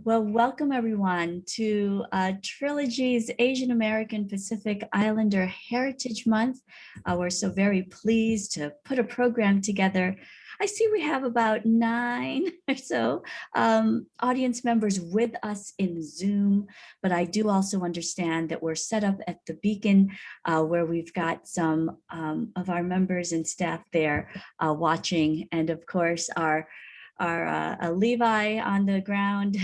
Well, welcome everyone to Trilogy's Asian American Pacific Islander Heritage Month. We're so very pleased to put a program together. I see we have about 9 or so audience members with us in Zoom, but I do also understand that we're set up at the Beacon where we've got some of our members and staff there watching, and of course our Levi on the ground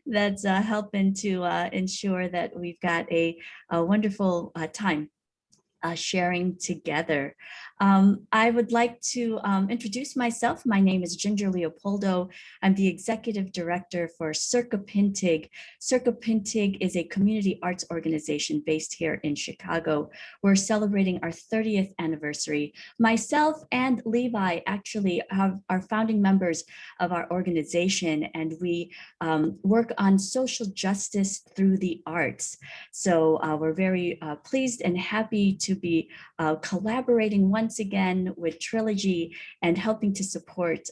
that's helping to ensure that we've got a wonderful time sharing together. I would like to introduce myself. My name is Ginger Leopoldo. I'm the Executive Director for Circa Pintig. Circa Pintig is a community arts organization based here in Chicago. We're celebrating our 30th anniversary. Myself and Levi actually are founding members of our organization, and we work on social justice through the arts. So we're very pleased and happy to be collaborating once again with Trilogy and helping to support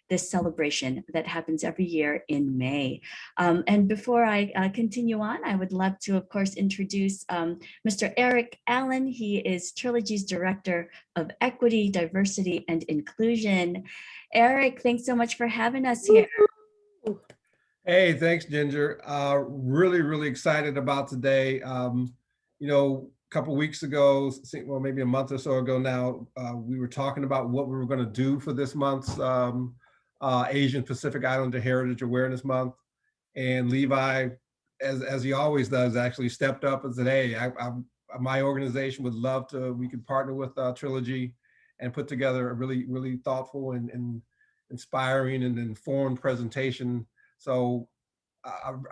this celebration that happens every year in May. And before I continue on, I would love to, of course, introduce Mr. Eric Allen. He is Trilogy's Director of Equity, Diversity, and Inclusion. Eric, thanks so much for having us here. Hey, thanks, Ginger. Really excited about today. A couple of weeks ago, well, maybe a month or so ago now, we were talking about what we were going to do for this month's Asian Pacific Islander Heritage Awareness Month. And Levi, as he always does, actually stepped up and said, hey, my organization would love to, we could partner with Trilogy and put together a really thoughtful and inspiring and informed presentation. So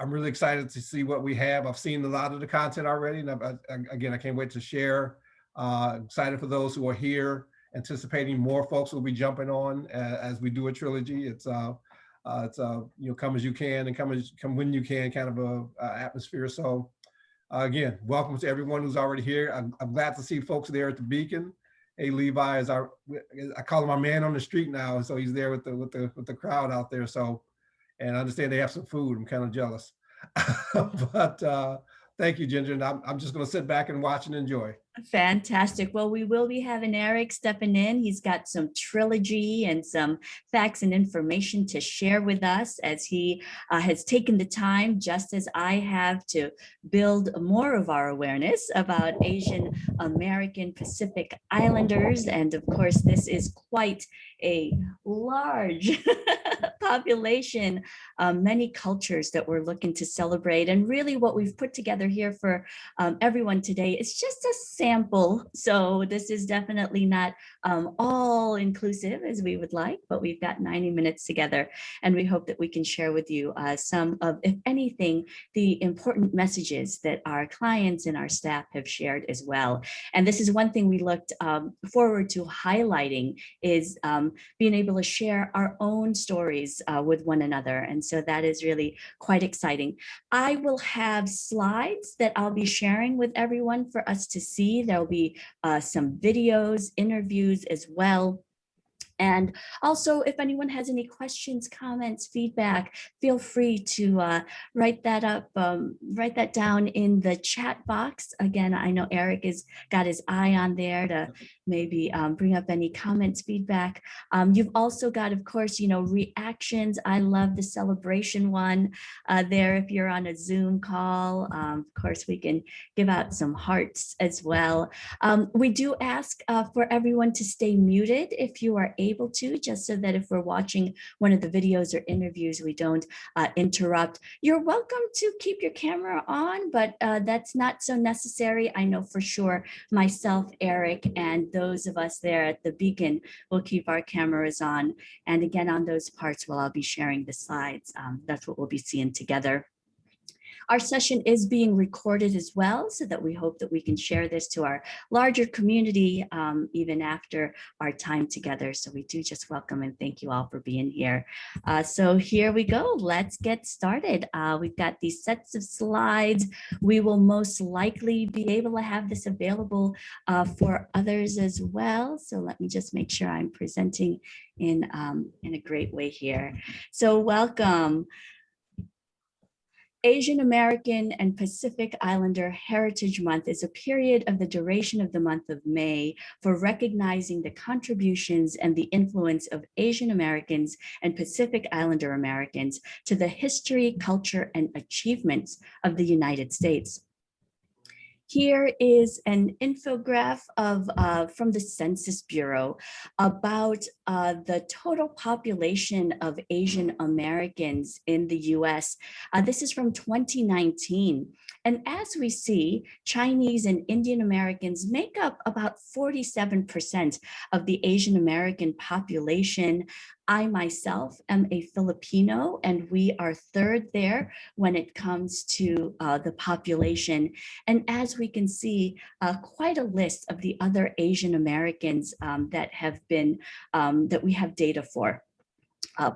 I'm really excited to see what we have. I've seen a lot of the content already, and again, I can't wait to share. Excited for those who are here. Anticipating more folks will be jumping on as we do a Trilogy. It's come as you can and come when you can kind of a atmosphere. So again, welcome to everyone who's already here. I'm glad to see folks there at the Beacon. Hey, Levi is I call him our man on the street now, so he's there with the crowd out there. So. And I understand they have some food. I'm kind of jealous. But thank you, Ginger. And I'm just going to sit back and watch and enjoy. Fantastic. Well, we will be having Eric stepping in. He's got some Trilogy and some facts and information to share with us as he has taken the time, just as I have, to build more of our awareness about Asian American Pacific Islanders. And of course, this is quite a large population, many cultures that we're looking to celebrate. And really what we've put together here for everyone today is just a sample. So this is definitely not all inclusive as we would like, but we've got 90 minutes together, and we hope that we can share with you some of, if anything, the important messages that our clients and our staff have shared as well. And this is one thing we looked forward to highlighting, is being able to share our own stories with one another. And so that is really quite exciting. I will have slides that I'll be sharing with everyone for us to see. There'll be some videos, interviews as well. And also, if anyone has any questions, comments, feedback, feel free to write that down in the chat box. Again, I know Eric has got his eye on there to maybe bring up any comments, feedback. You've also got, of course, reactions. I love the celebration one there. If you're on a Zoom call, of course, we can give out some hearts as well. We do ask for everyone to stay muted if you are able to, just so that if we're watching one of the videos or interviews, we don't interrupt. You're welcome to keep your camera on, but that's not so necessary. I know for sure myself, Eric, and those of us there at the Beacon will keep our cameras on. And again, on those parts, I'll be sharing the slides. That's what we'll be seeing together. Our session is being recorded as well, so that we hope that we can share this to our larger community even after our time together. So we do just welcome and thank you all for being here. So here we go. Let's get started. We've got these sets of slides. We will most likely be able to have this available for others as well. So let me just make sure I'm presenting in a great way here. So welcome. Asian American and Pacific Islander Heritage Month is a period of the duration of the month of May for recognizing the contributions and the influence of Asian Americans and Pacific Islander Americans to the history, culture, and achievements of the United States. Here is an infographic from the Census Bureau about the total population of Asian Americans in the US. This is from 2019. And as we see, Chinese and Indian Americans make up about 47% of the Asian American population. I myself am a Filipino, and we are third there when it comes to the population. And as we can see, quite a list of the other Asian Americans that have been, that we have data for.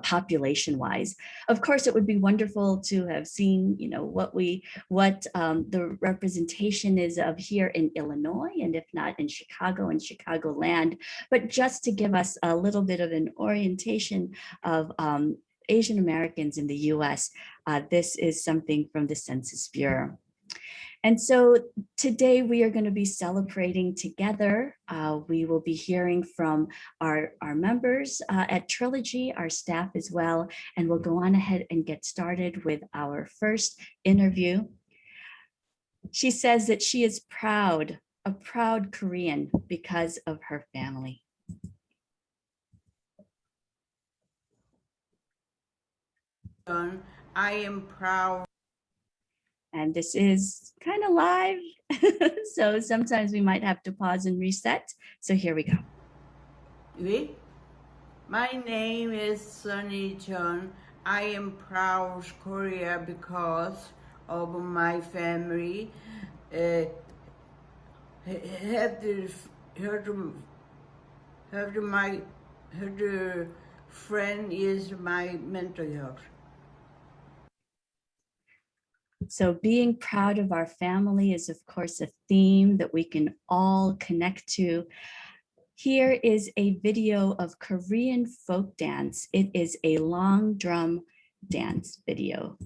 Population-wise, of course, it would be wonderful to have seen, what the representation is of here in Illinois, and if not in Chicago and Chicagoland. But just to give us a little bit of an orientation of Asian Americans in the U.S., this is something from the Census Bureau. And so today we are going to be celebrating together. We will be hearing from our members at Trilogy, our staff as well, and we'll go on ahead and get started with our first interview. She says that she is proud, a proud Korean because of her family. I am proud. And this is kind of live, so sometimes we might have to pause and reset. So here we go. My name is Sunny Chun. I am proud of Korea because of my family. Her friend is my mental health. So being proud of our family is, of course, a theme that we can all connect to. Here is a video of Korean folk dance. It is a long drum dance video.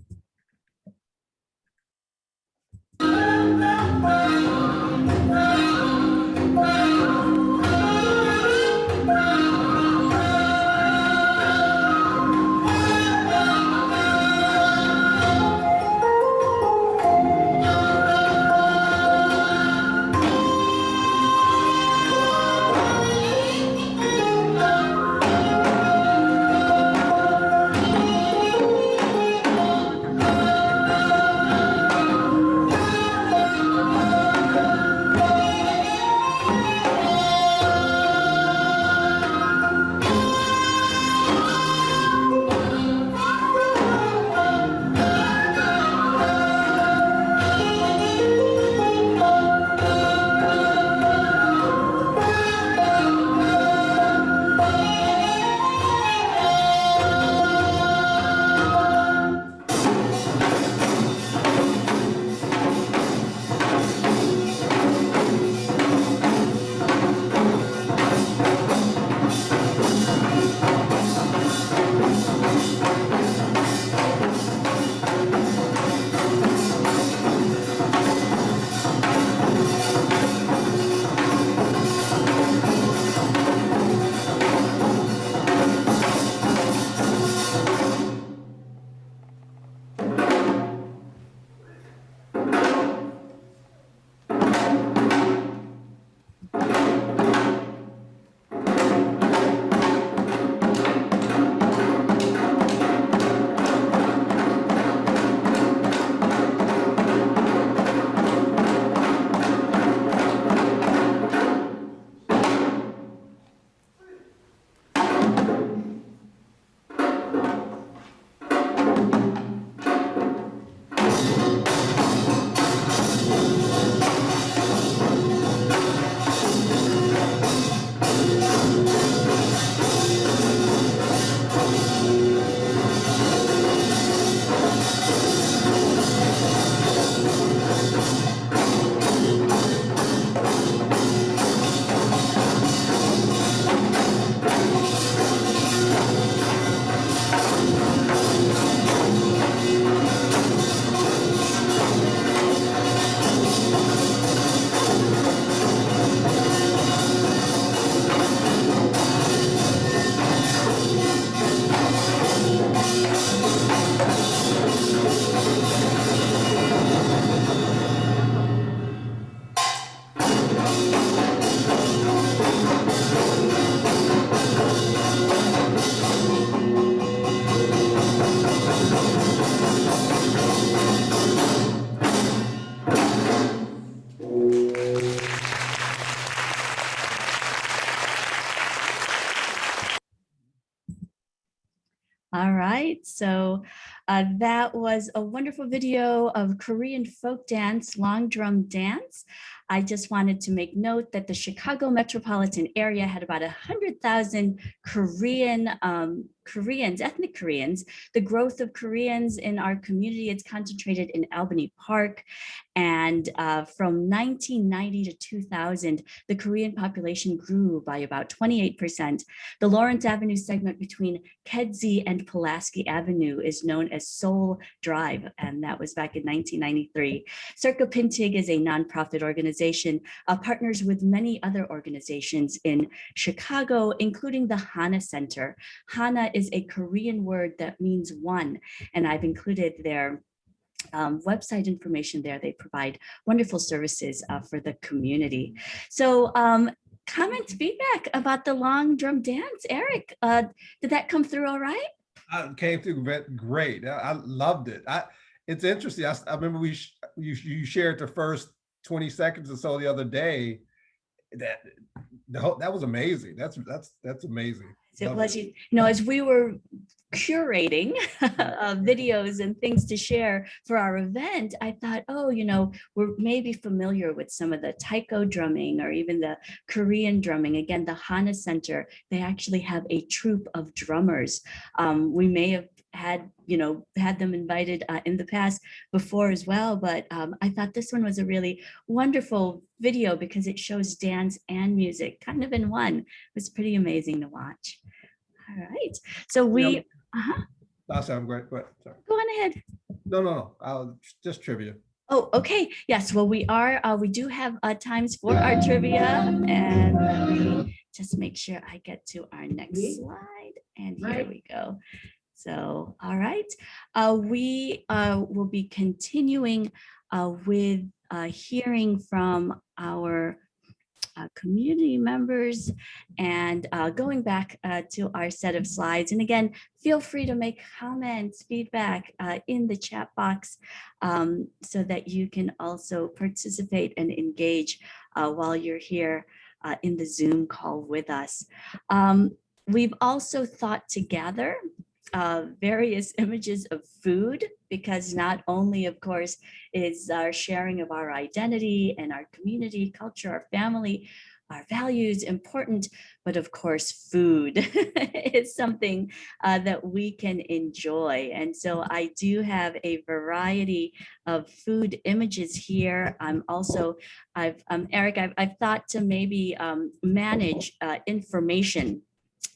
right, so that was a wonderful video of Korean folk dance, long drum dance. I just wanted to make note that the Chicago metropolitan area had about 100,000 Koreans, ethnic Koreans. The growth of Koreans in our community is concentrated in Albany Park. And from 1990 to 2000, the Korean population grew by about 28%. The Lawrence Avenue segment between Kedzie and Pulaski Avenue is known as Seoul Drive, and that was back in 1993. Circa Pintig is a nonprofit organization, partners with many other organizations in Chicago, including the Hana Center. Hana is a Korean word that means one, and I've included their website information there. They provide wonderful services for the community. So comments, feedback about the long drum dance. Eric, did that come through all right? Came through great. I loved it. It's interesting. I remember you shared the first 20 seconds or so the other day. That was amazing. That's amazing. It was, you know, as we were curating videos and things to share for our event, I thought, oh, you know, we're maybe familiar with some of the taiko drumming or even the Korean drumming. Again, the Hana Center, they actually have a troupe of drummers. We may have had them invited in the past before as well, but I thought this one was a really wonderful video because it shows dance and music kind of in one. It was pretty amazing to watch. All right, so we sorry, I'm great. Sorry. Go on ahead. No. I'll just trivia. Oh, okay. Yes. Well, we do have times for our trivia, and let me just make sure I get to our next slide. And here we go. So, all right. We will be continuing with hearing from our community members and going back to our set of slides. And again, feel free to make comments, feedback in the chat box so that you can also participate and engage while you're here in the Zoom call with us. We've also thought to gather various images of food, because not only, of course, is our sharing of our identity and our community, culture, our family, our values important, but of course, food is something that we can enjoy. And so I do have a variety of food images here. Eric, I've thought to maybe manage information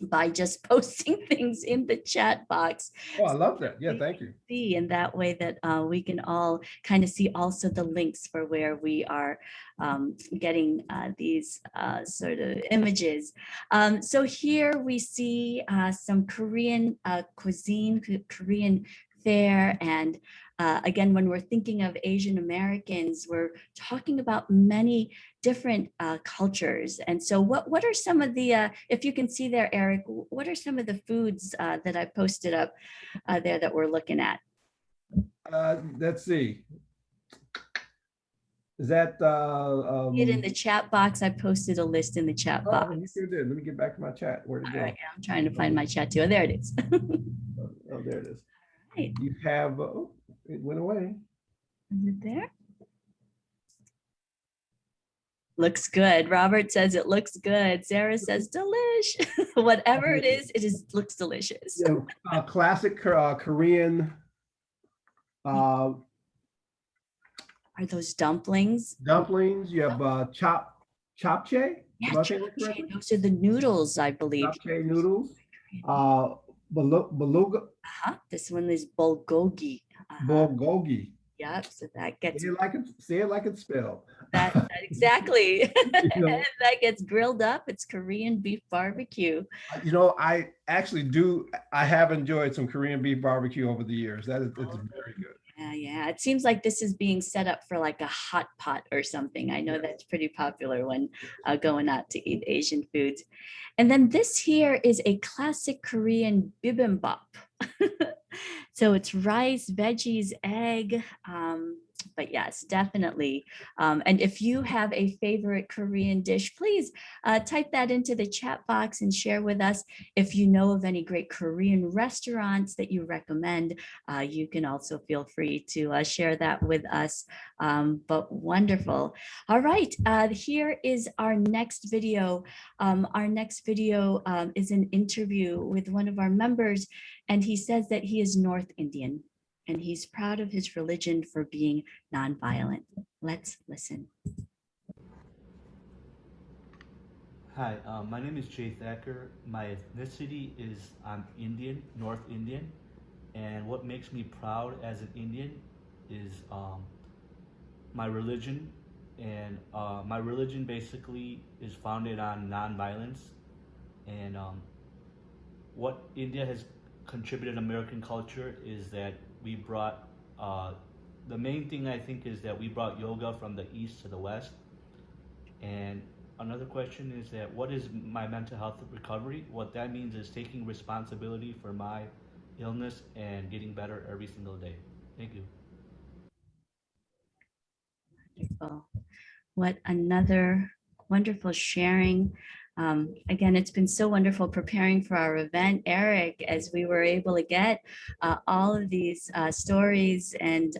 by just posting things in the chat box. Oh, I love that. Yeah, thank you. See, and that way that we can all kind of see also the links for where we are getting these sort of images. So here we see some Korean cuisine, Korean fare, and again, when we're thinking of Asian Americans, we're talking about many different cultures. And so what are some of the, if you can see there, Eric, what are some of the foods that I posted up there that we're looking at? Let's see. Is that Get in the chat box. I posted a list in the chat box. You sure did. Let me get back to my chat. Where'd it go? Right, I'm trying to find my chat too. Oh, there it is. Oh, there it is. Right. You have, oh, it went away. Is it there? Looks good. Robert says it looks good. Sarah says delish. Whatever it is looks delicious. Yeah, classic Korean. Are those dumplings? Dumplings. You have japchae. Yeah, japchae. Those are the noodles, I believe. Japchae noodles. Beluga. This one is bulgogi. Bulgogi. Yep. So that gets. Say it like it's spelled. That exactly. That gets grilled up. It's Korean beef barbecue. You know, I have enjoyed some Korean beef barbecue over the years. It's very good. Yeah. It seems like this is being set up for like a hot pot or something. I know that's pretty popular when going out to eat Asian foods. And then this here is a classic Korean bibimbap. So it's rice, veggies, egg, But yes, definitely. And if you have a favorite Korean dish, please type that into the chat box and share with us. If you know of any great Korean restaurants that you recommend, you can also feel free to share that with us. But wonderful. All right, here is our next video. Our next video is an interview with one of our members, and he says that he is North Indian, and he's proud of his religion for being nonviolent. Let's listen. Hi, my name is Jay Thacker. My ethnicity is I'm Indian, North Indian, and what makes me proud as an Indian is my religion, and my religion basically is founded on nonviolence, and what India has contributed to American culture is that we brought the main thing I think is that we brought yoga from the east to the west. And another question is that what is my mental health recovery? What that means is taking responsibility for my illness and getting better every single day. Thank you. Wonderful. What another wonderful sharing. Again, it's been so wonderful preparing for our event, Eric, as we were able to get all of these stories and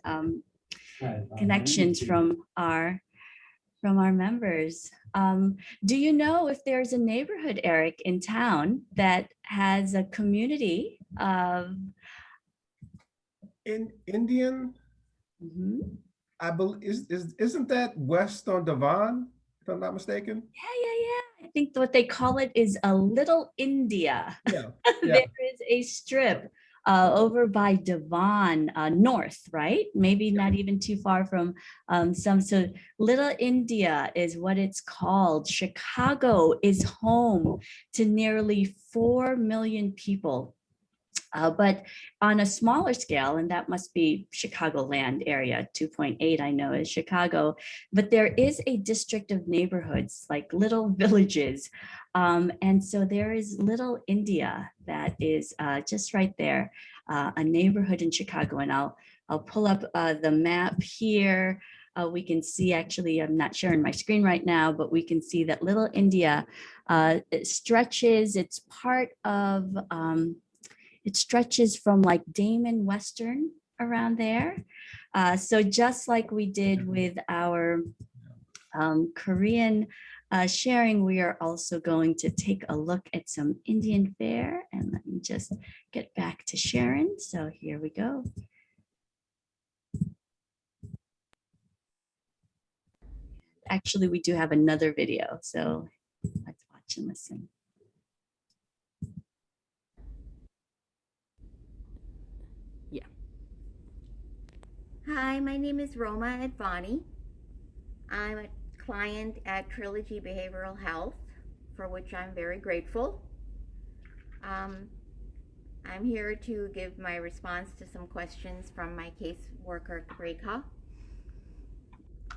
connections from our members. Do you know if there's a neighborhood, Eric, in town that has a community of In Indian, Mhm. I believe isn't that west on Devon, if I'm not mistaken? Yeah. I think what they call it is a little India. Yeah. There is a strip over by Devon, north, right? Maybe not even too far from some. So Little India is what it's called. Chicago is home to nearly 4 million people. But on a smaller scale, and that must be Chicagoland area, 2.8 I know is Chicago, but there is a district of neighborhoods, like little villages. And so there is Little India that is just right there, a neighborhood in Chicago. And I'll pull up the map here. We can see, actually, I'm not sharing my screen right now, but we can see that Little India it stretches, it's part of, it stretches from like Damon Western around there. So just like we did with our Korean sharing, we are also going to take a look at some Indian fare. And let me just get back to Sharon. So here we go. Actually, we do have another video. So let's watch and listen. Hi, my name is Roma Advani. I'm a client at TRILOGY Behavioral Health, for which I'm very grateful. I'm here to give my response to some questions from my caseworker, Rekha.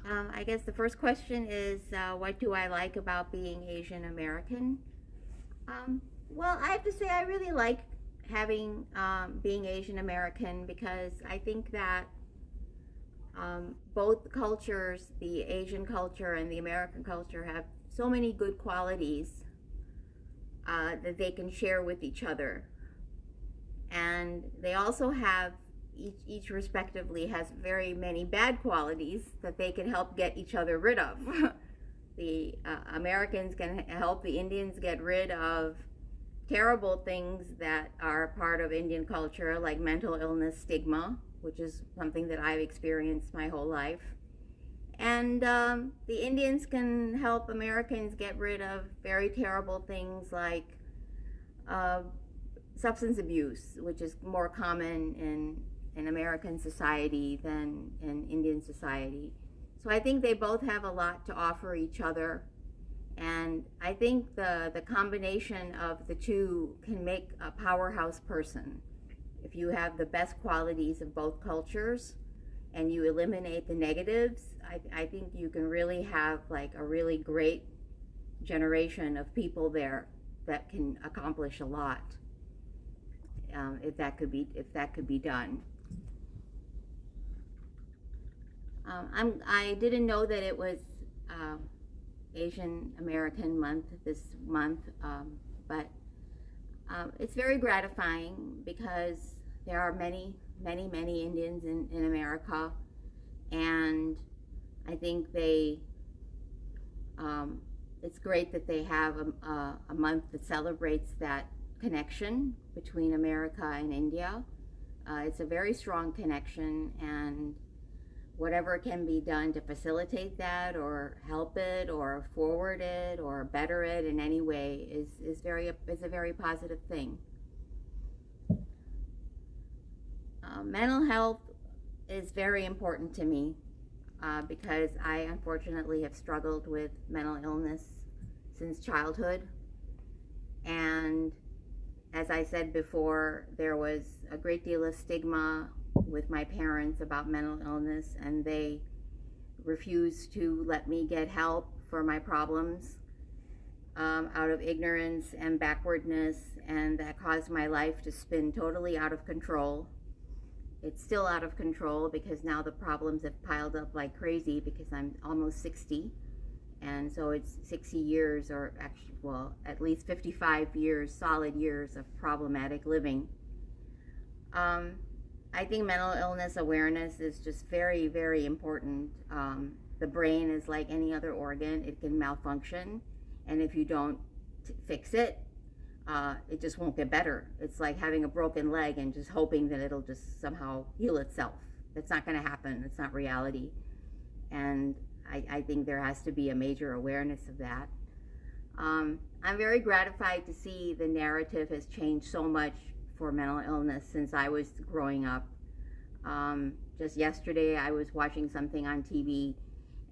I guess the first question is, what do I like about being Asian American? Well, I have to say I really like having being Asian American, because I think that both cultures, the Asian culture and the American culture, have so many good qualities that they can share with each other. And they also have, each respectively has very many bad qualities that they can help get each other rid of. The Americans can help the Indians get rid of terrible things that are part of Indian culture, like mental illness stigma, which is something that I've experienced my whole life. And the Indians can help Americans get rid of very terrible things like substance abuse, which is more common in American society than in Indian society. So I think they both have a lot to offer each other. And I think the combination of the two can make a powerhouse person. If you have the best qualities of both cultures and you eliminate the negatives, I think you can really have like a really great generation of people there that can accomplish a lot, if that could be done. I didn't know that it was Asian American month this month, but it's very gratifying because there are many Indians in America, and I think it's great that they have a month that celebrates that connection between America and India. It's a very strong connection, and whatever can be done to facilitate that or help it or forward it or better it in any way is a very positive thing. Mental health is very important to me because I unfortunately have struggled with mental illness since childhood, and as I said before, there was a great deal of stigma with my parents about mental illness, and they refused to let me get help for my problems out of ignorance and backwardness, and that caused my life to spin totally out of control. It's still out of control because now the problems have piled up like crazy because I'm almost 60. And so it's 60 years, or actually, well, at least 55 years, solid years of problematic living. I think mental illness awareness is just very, very important. The brain is like any other organ. It can malfunction, and if you don't fix it, it just won't get better. It's like having a broken leg and just hoping that it'll just somehow heal itself. That's not going to happen. It's not reality. And I think there has to be a major awareness of that. I'm very gratified to see the narrative has changed so much for mental illness since I was growing up. Just yesterday, I was watching something on TV,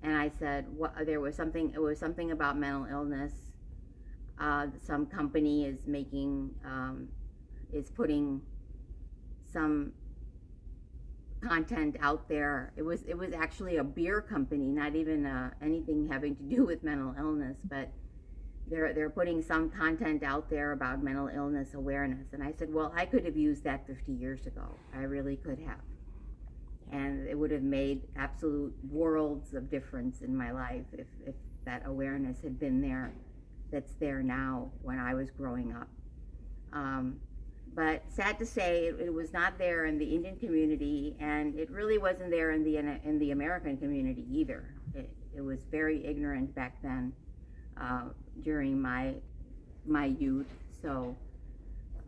and I said, it was something about mental illness. Some company is putting some content out there. It was actually a beer company, not even anything having to do with mental illness, but they're putting some content out there about mental illness awareness. And I said, well, I could have used that 50 years ago. I really could have. And it would have made absolute worlds of difference in my life if that awareness had been there, that's there now when I was growing up. But sad to say, it was not there in the Indian community, and it really wasn't there in the American community either. It was very ignorant back then during my youth. So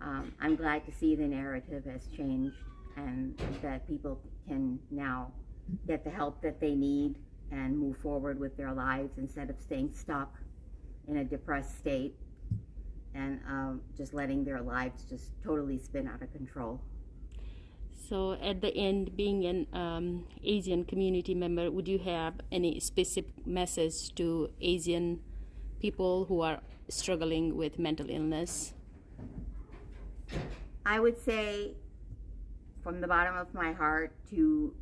I'm glad to see the narrative has changed and that people can now get the help that they need and move forward with their lives instead of staying stuck in a depressed state and just letting their lives just totally spin out of control. So at the end, being an Asian community member, would you have any specific message to Asian people who are struggling with mental illness? I would say from the bottom of my heart to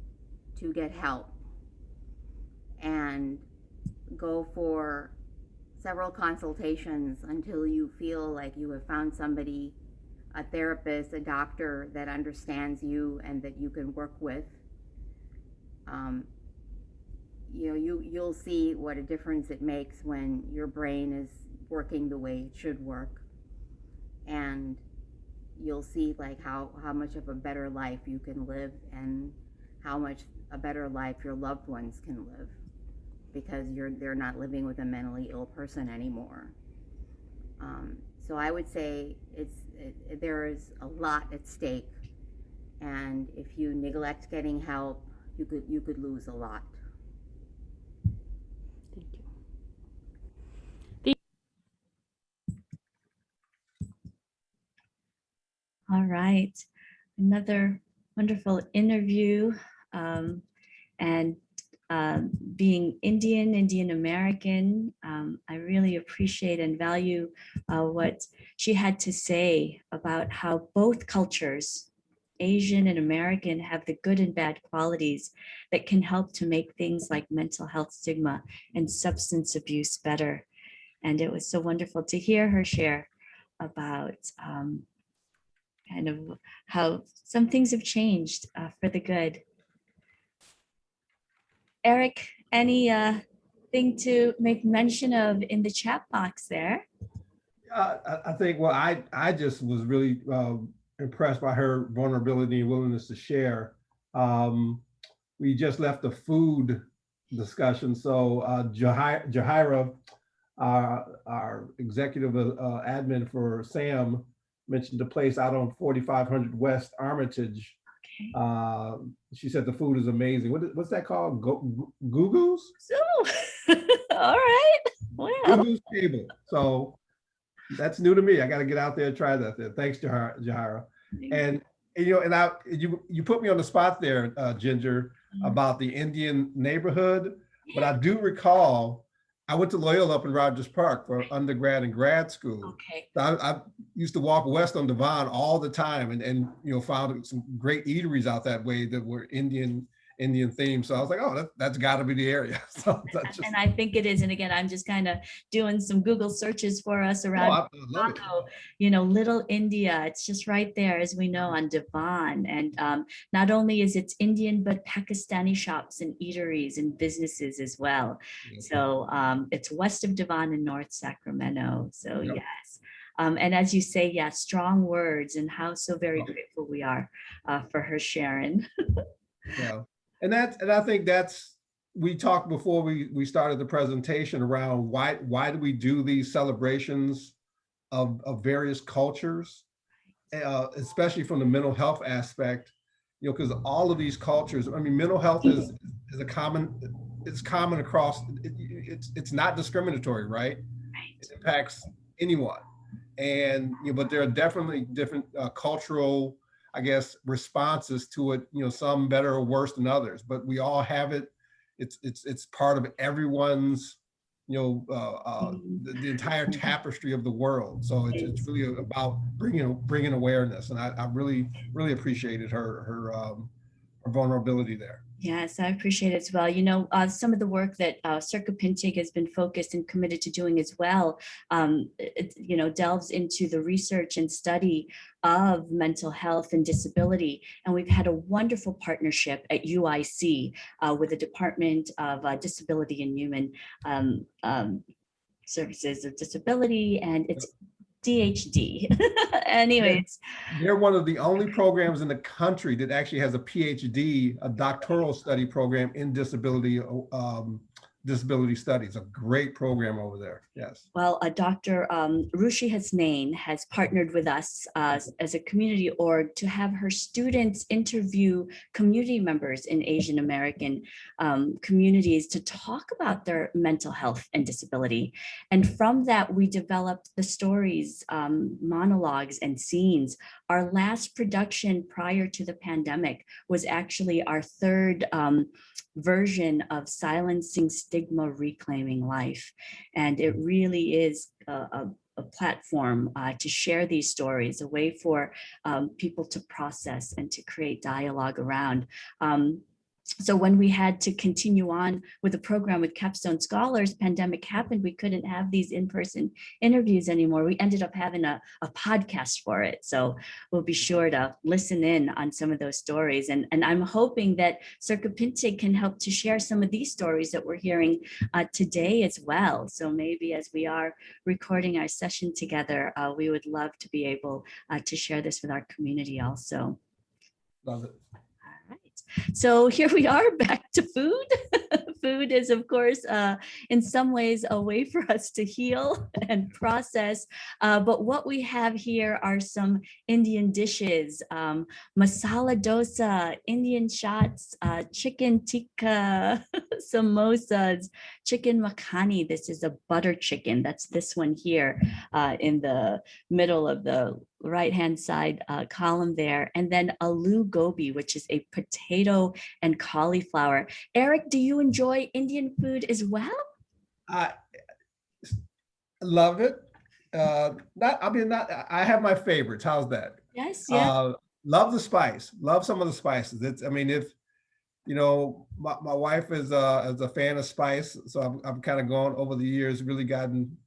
get help and go for several consultations until you feel like you have found somebody, a therapist, a doctor that understands you and that you can work with. You'll see what a difference it makes when your brain is working the way it should work, and you'll see like how much of a better life you can live and how much a better life your loved ones can live, because they're not living with a mentally ill person anymore. So I would say there is a lot at stake, and if you neglect getting help, you could lose a lot. Thank you. All right, another wonderful interview, and being Indian American, I really appreciate and value what she had to say about how both cultures, Asian and American, have the good and bad qualities that can help to make things like mental health stigma and substance abuse better. And it was so wonderful to hear her share about kind of how some things have changed for the good. Eric, any thing to make mention of in the chat box there? I think, well, I just was really impressed by her vulnerability and willingness to share. We just left the food discussion. So Jahira, our executive admin for SAM, mentioned a place out on 4500 West Armitage. Okay. She said the food is amazing. What's that called? Gugu's? So, all right. Well, Gugu's Table. So that's new to me. I got to get out there and try that there. Thanks, Jahira. And you put me on the spot there, Ginger, about the Indian neighborhood. But I do recall I went to Loyola up in Rogers Park for undergrad and grad school. okay. So I used to walk west on Devon all the time, and found some great eateries out that way that were Indian themed. So I was like, oh, that's got to be the area. So And I think it is. And again, I'm just kind of doing some Google searches for us around I love it. Chicago, Little India. It's just right there, as we know, on Devon. And not only is it Indian, but Pakistani shops and eateries and businesses as well. Yeah. So it's west of Devon and North Sacramento. So Yep. yes. And as you say, yeah, strong words, and how so very grateful we are for her sharing. Yeah. And I think we talked before we started the presentation around why do we do these celebrations of various cultures, especially from the mental health aspect, because all of these cultures, I mean, mental health is it's common across, it's not discriminatory, right? It impacts anyone. And, but there are definitely different cultural, I guess, responses to it, some better or worse than others, but we all have it. It's part of everyone's, the entire tapestry of the world. So it's really about bringing awareness. And I really, really appreciated her vulnerability there. Yes, I appreciate it as well. Some of the work that Circa Pintig has been focused and committed to doing as well, delves into the research and study of mental health and disability. And we've had a wonderful partnership at UIC with the Department of Disability and Human Services of Disability, and it's DHD. Anyways. They're one of the only programs in the country that actually has a PhD, a doctoral study program in disability studies. A great program over there. Yes. Well, Dr. Rushi Hasnain has partnered with us as a community org to have her students interview community members in Asian American communities to talk about their mental health and disability. And from that, we developed the stories, monologues, and scenes. Our last production prior to the pandemic was actually our third version of Silencing Stigma, Reclaiming Life. And it really is a platform to share these stories, a way for people to process and to create dialogue around. So when we had to continue on with the program with Capstone Scholars, pandemic happened, we couldn't have these in-person interviews anymore. We ended up having a podcast for it. So we'll be sure to listen in on some of those stories. And I'm hoping that Circa Pintig can help to share some of these stories that we're hearing today as well. So maybe as we are recording our session together, we would love to be able to share this with our community also. Love it. So here we are, back to food. Food is, of course, in some ways a way for us to heal and process. But what we have here are some Indian dishes: masala dosa, Indian shots, chicken tikka, samosas, chicken makhani. This is a butter chicken. That's this one here in the middle of the right-hand side column there, and then aloo gobi, which is a potato and cauliflower. Eric, do you enjoy Indian food as well? I love it. I have my favorites. How's that? Yes, yeah. Love the spice. Love some of the spices. My wife is a fan of spice, so I've kind of gone over the years, really gotten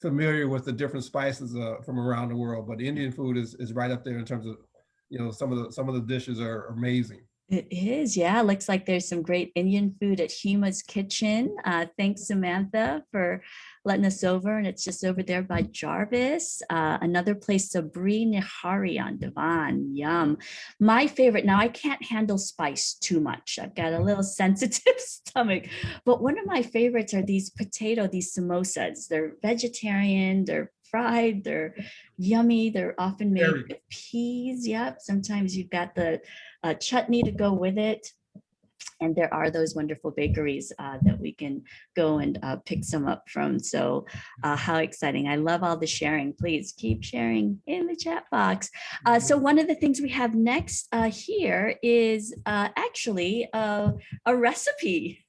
familiar with the different spices from around the world. But Indian food is right up there in terms of, some of the dishes are amazing. It is, yeah. Looks like there's some great Indian food at Hima's Kitchen. Thanks, Samantha, for letting us over. And it's just over there by Jarvis. Another place, Sabri Nihari on Devon. Yum. My favorite, now I can't handle spice too much. I've got a little sensitive stomach. But one of my favorites are these these samosas. They're vegetarian, they're fried, they're yummy. They're often made Very. with peas. Yep. Sometimes you've got the chutney to go with it. And there are those wonderful bakeries that we can go and pick some up from. So how exciting. I love all the sharing. Please keep sharing in the chat box. So one of the things we have next here is actually a recipe.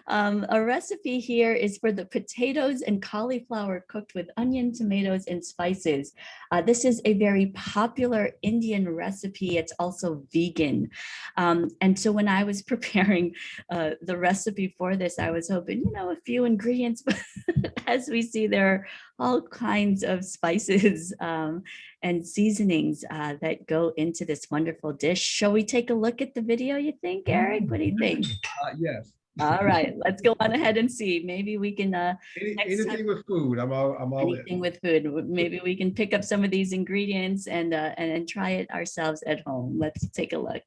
A recipe here is for the potatoes and cauliflower cooked with onion, tomatoes, and spices. This is a very popular Indian recipe. It's also vegan. And so when I was preparing the recipe for this, I was hoping, you know, a few ingredients, but as we see, there are all kinds of spices and seasonings that go into this wonderful dish. Shall we take a look at the video, you think, Eric? What do you think? Yes. All right, let's go on ahead and see. Maybe we can Anything with food, I'm all in. anything with food. Maybe we can pick up some of these ingredients and try it ourselves at home. Let's take a look.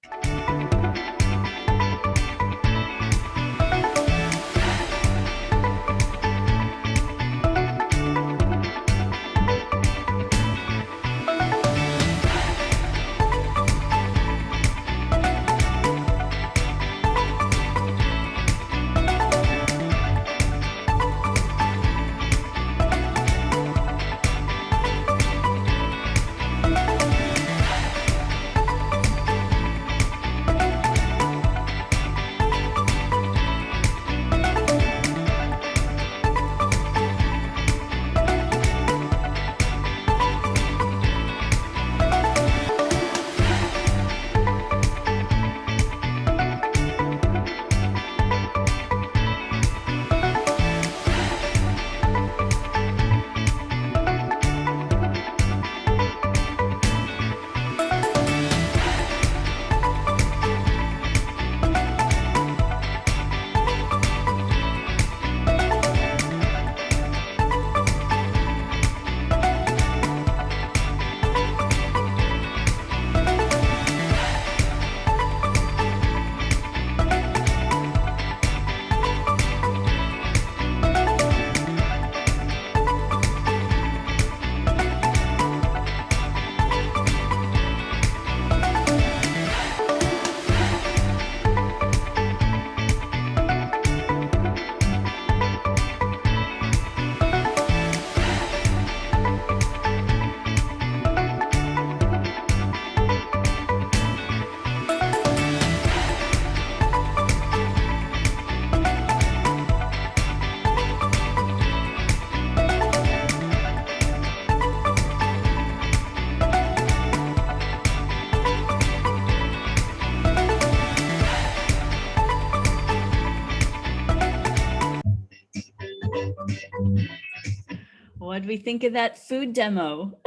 What do we think of that food demo?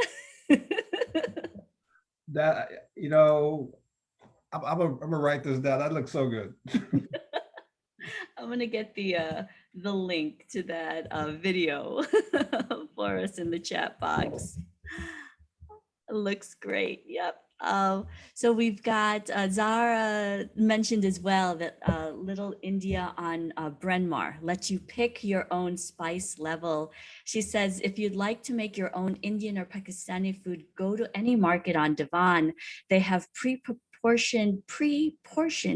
That, you know, I'm gonna write this down. That looks so good. I'm gonna get the link to that video for us in the chat box. Looks great. Yep. So we've got Zara mentioned as well that Little India on Bryn Mawr lets you pick your own spice level. She says, if you'd like to make your own Indian or Pakistani food, go to any market on Devon. They have pre-portioned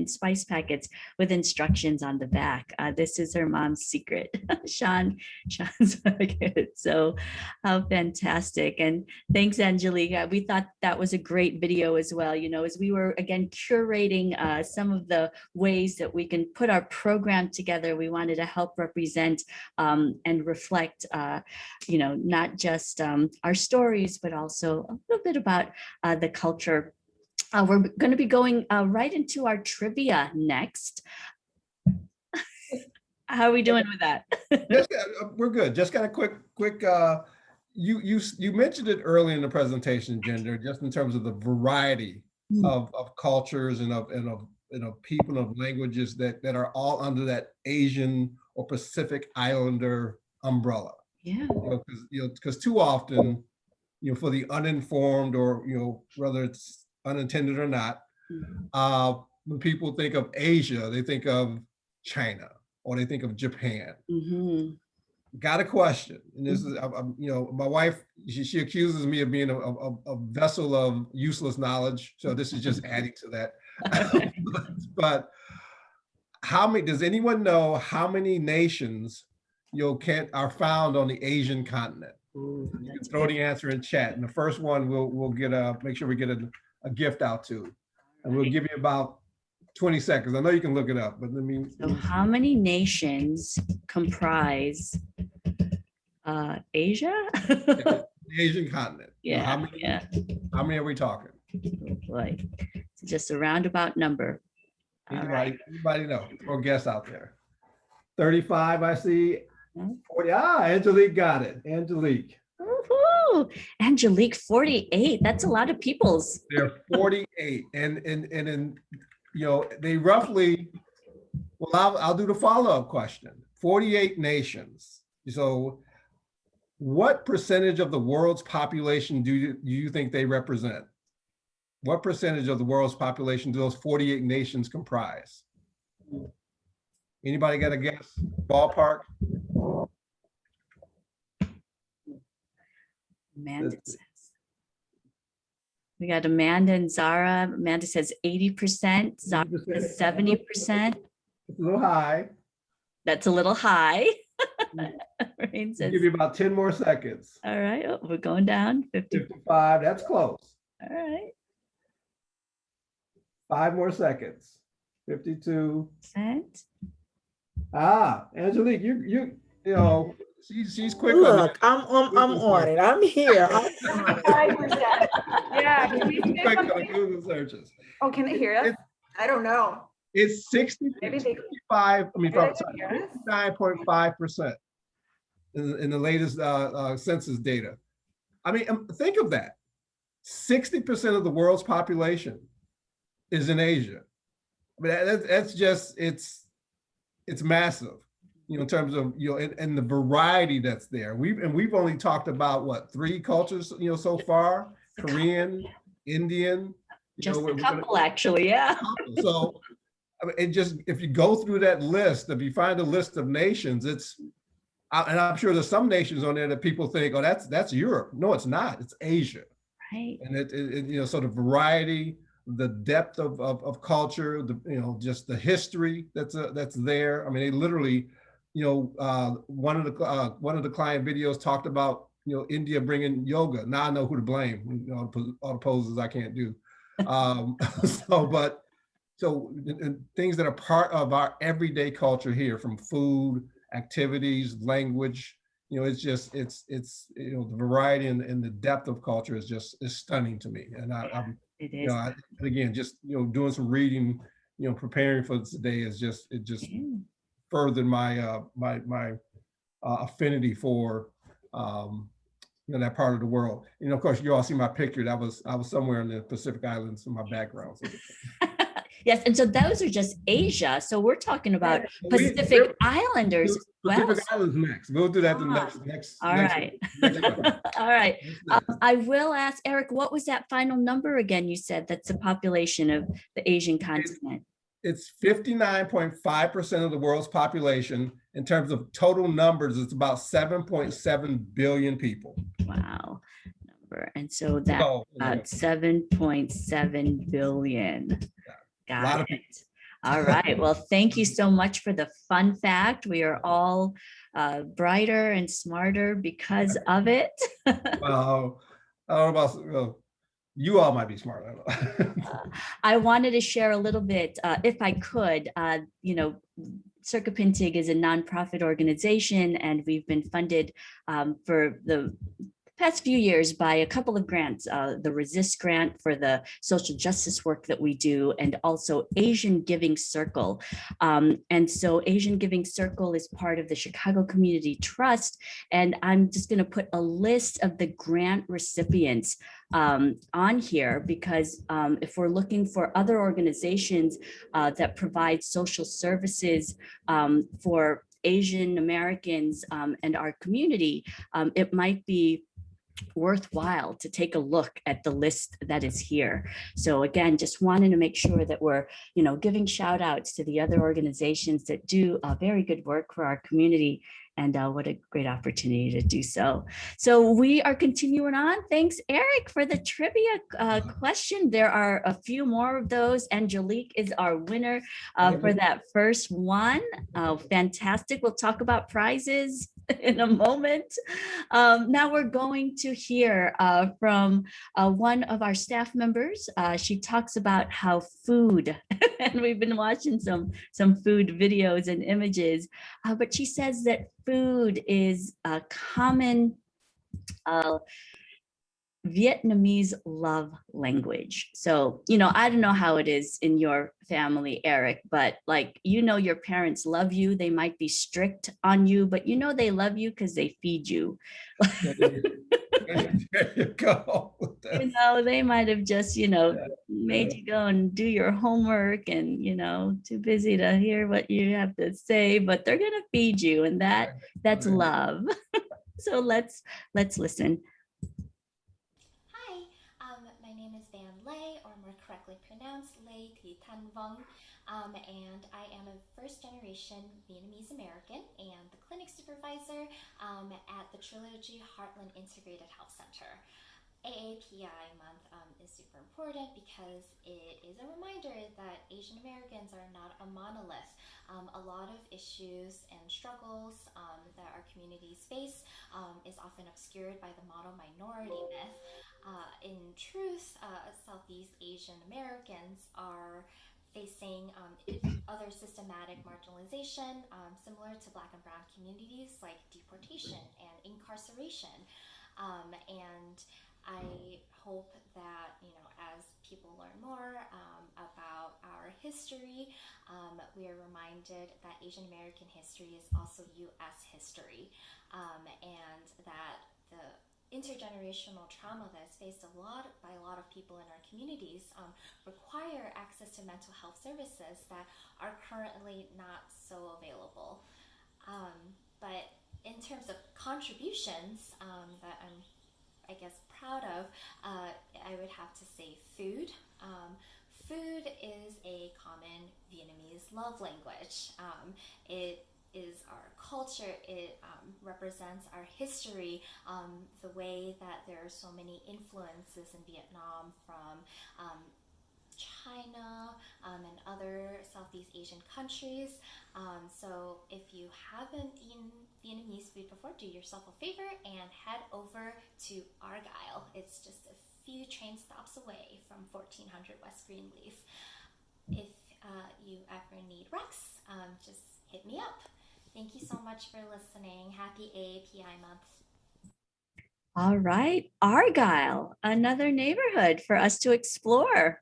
spice packets with instructions on the back. This is her mom's secret. Sean's market. So how fantastic. And thanks, Angelica. We thought that was a great video as well. You know, as we were, again, curating some of the ways that we can put our program together, we wanted to help represent and reflect, you know, not just our stories, but also a little bit about the culture. We're going to be going right into our trivia next. How are we doing with that? We're good. Just got a quick. You mentioned it early in the presentation, Ginger, just in terms of the variety of cultures and of people and of languages that are all under that Asian or Pacific Islander umbrella. Yeah. Because too often, for the uninformed or whether it's unintended or not, when people think of Asia, they think of China or they think of Japan. Got a question, and this is, my wife, she accuses me of being a vessel of useless knowledge. So this is just adding to that. But how many, does anyone know how many nations are found on the Asian continent? You can throw the answer in chat, and the first one we'll get make sure we get a gift out to, and we'll give you about 20 seconds. I know you can look it up, but let me. So how many nations comprise Asia? The Asian continent. Yeah. How many are we talking? Oh boy. It's just a roundabout number. Anybody know? Throw a guess out there. 35, I see. 40. Angelique got it. Angelique. Woohoo! Angelique, 48. That's a lot of peoples. They're 48. And they roughly, well, I'll do the follow-up question. 48 nations. So what percentage of the world's population do you think they represent? What percentage of the world's population do those 48 nations comprise? Anybody got a guess? Ballpark? Amanda says. We got Amanda and Zara. Amanda says 80%. Zara says 70%. It's a little high. That's a little high. Rain I'll says, give you about 10 more seconds. all right. Oh, we're going down. 55. That's close. All right. 5 more seconds. 52. Percent. Angelique, she's quick. Look, I'm on it. I'm here. Yeah. Can you She's quick on Google searches. Oh, can they hear us? I don't know. It's 65. I mean, Did they hear us? 59.5% in the latest census data. I mean, think of that. 60% of the world's population is in Asia. I mean, that's just, it's massive, in terms of, and the variety that's there. We've only talked about what, 3 cultures, so far: Korean, Indian. Just a couple, actually, yeah. So, I mean, if you go through that list, if you find a list of nations, and I'm sure there's some nations on there that people think, oh, that's Europe. No, it's not. It's Asia. Right. And so the variety, the depth of culture, just the history that's there. I mean, they literally, one of the client videos talked about, India bringing yoga. Now I know who to blame. All the poses I can't do. So things that are part of our everyday culture here, from food, activities, language, it's the variety and the depth of culture is stunning to me. And I'm It is. Again, just doing some reading, preparing for today is just furthered my my affinity for that part of the world. Of course, you all see my picture. I was somewhere in the Pacific Islands in my background. So. Yes, and so those are just Asia. So we're talking about Pacific Islanders. Pacific Islands next. We'll do that the next. All right. All right. I will ask Eric, what was that final number again? You said that's the population of the Asian continent. It's 59.5% of the world's population. In terms of total numbers, it's about 7.7 billion people. Wow. And so that's about 7.7 billion. Got it. All right. Well, thank you so much for the fun fact. We are all brighter and smarter because of it. Well, I don't know about you all might be smart. I wanted to share a little bit, if I could. Circa Pintig is a nonprofit organization, and we've been funded for the past few years by a couple of grants, the Resist grant for the social justice work that we do, and also Asian Giving Circle. And so Asian Giving Circle is part of the Chicago Community Trust. And I'm just going to put a list of the grant recipients on here, because if we're looking for other organizations that provide social services for Asian Americans and our community, it might be worthwhile to take a look at the list that is here. So again, just wanting to make sure that we're, giving shout outs to the other organizations that do very good work for our community. And what a great opportunity to do so. So we are continuing on. Thanks, Eric, for the trivia question. There are a few more of those. Angelique is our winner for that first one. Fantastic. We'll talk about prizes in a moment. Now we're going to hear from one of our staff members. She talks about how food, and we've been watching some food videos and images, but she says that food is a common Vietnamese love language. So, I don't know how it is in your family, Eric, but your parents love you. They might be strict on you, but they love you because they feed you. There you go. They might have just, made you go and do your homework and, too busy to hear what you have to say, but they're going to feed you, and that's love. So let's listen. My name is Van Lay, or more correctly pronounced Lay Thi Tan Vong, and I am a first-generation Vietnamese American and the clinic supervisor at the Trilogy Heartland Integrated Health Center. AAPI month is super important because it is a reminder that Asian Americans are not a monolith. A lot of issues and struggles that our communities face is often obscured by the model minority myth. In truth, Southeast Asian Americans are facing other systematic marginalization similar to Black and Brown communities, like deportation and incarceration. And I hope that, as people learn more about our history, we are reminded that Asian American history is also U.S. history, and that the intergenerational trauma that's faced by a lot of people in our communities require access to mental health services that are currently not so available. But in terms of contributions that I'm proud of, I would have to say food. Food is a common Vietnamese love language. It is our culture. It represents our history, the way that there are so many influences in Vietnam from China and other Southeast Asian countries. So if you haven't eaten Vietnamese food before, do yourself a favor and head over to Argyle. It's just a few train stops away from 1400 West Greenleaf. If you ever need Rex, just hit me up. Thank you so much for listening. Happy AAPI month. All right, Argyle, another neighborhood for us to explore.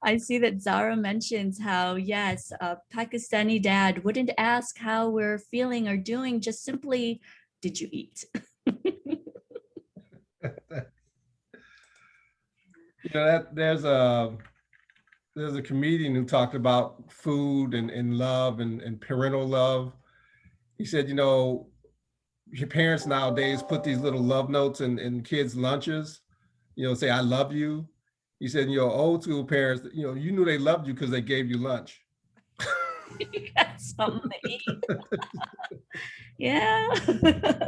I see that Zara mentions how, yes, a Pakistani dad wouldn't ask how we're feeling or doing, just simply, did you eat? There's a comedian who talked about food and love and parental love. He said, your parents nowadays put these little love notes in kids' lunches, say, I love you. He said, old school parents, you knew they loved you because they gave you lunch. You got something to eat. Yeah,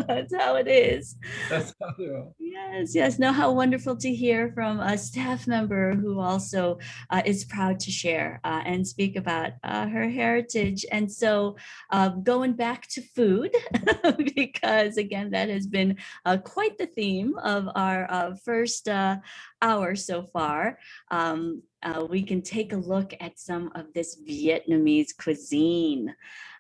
that's how it is. That's how they are. Yes. No, how wonderful to hear from a staff member who also is proud to share and speak about her heritage. And so going back to food, because again, that has been quite the theme of our first hour so far. We can take a look at some of this Vietnamese cuisine.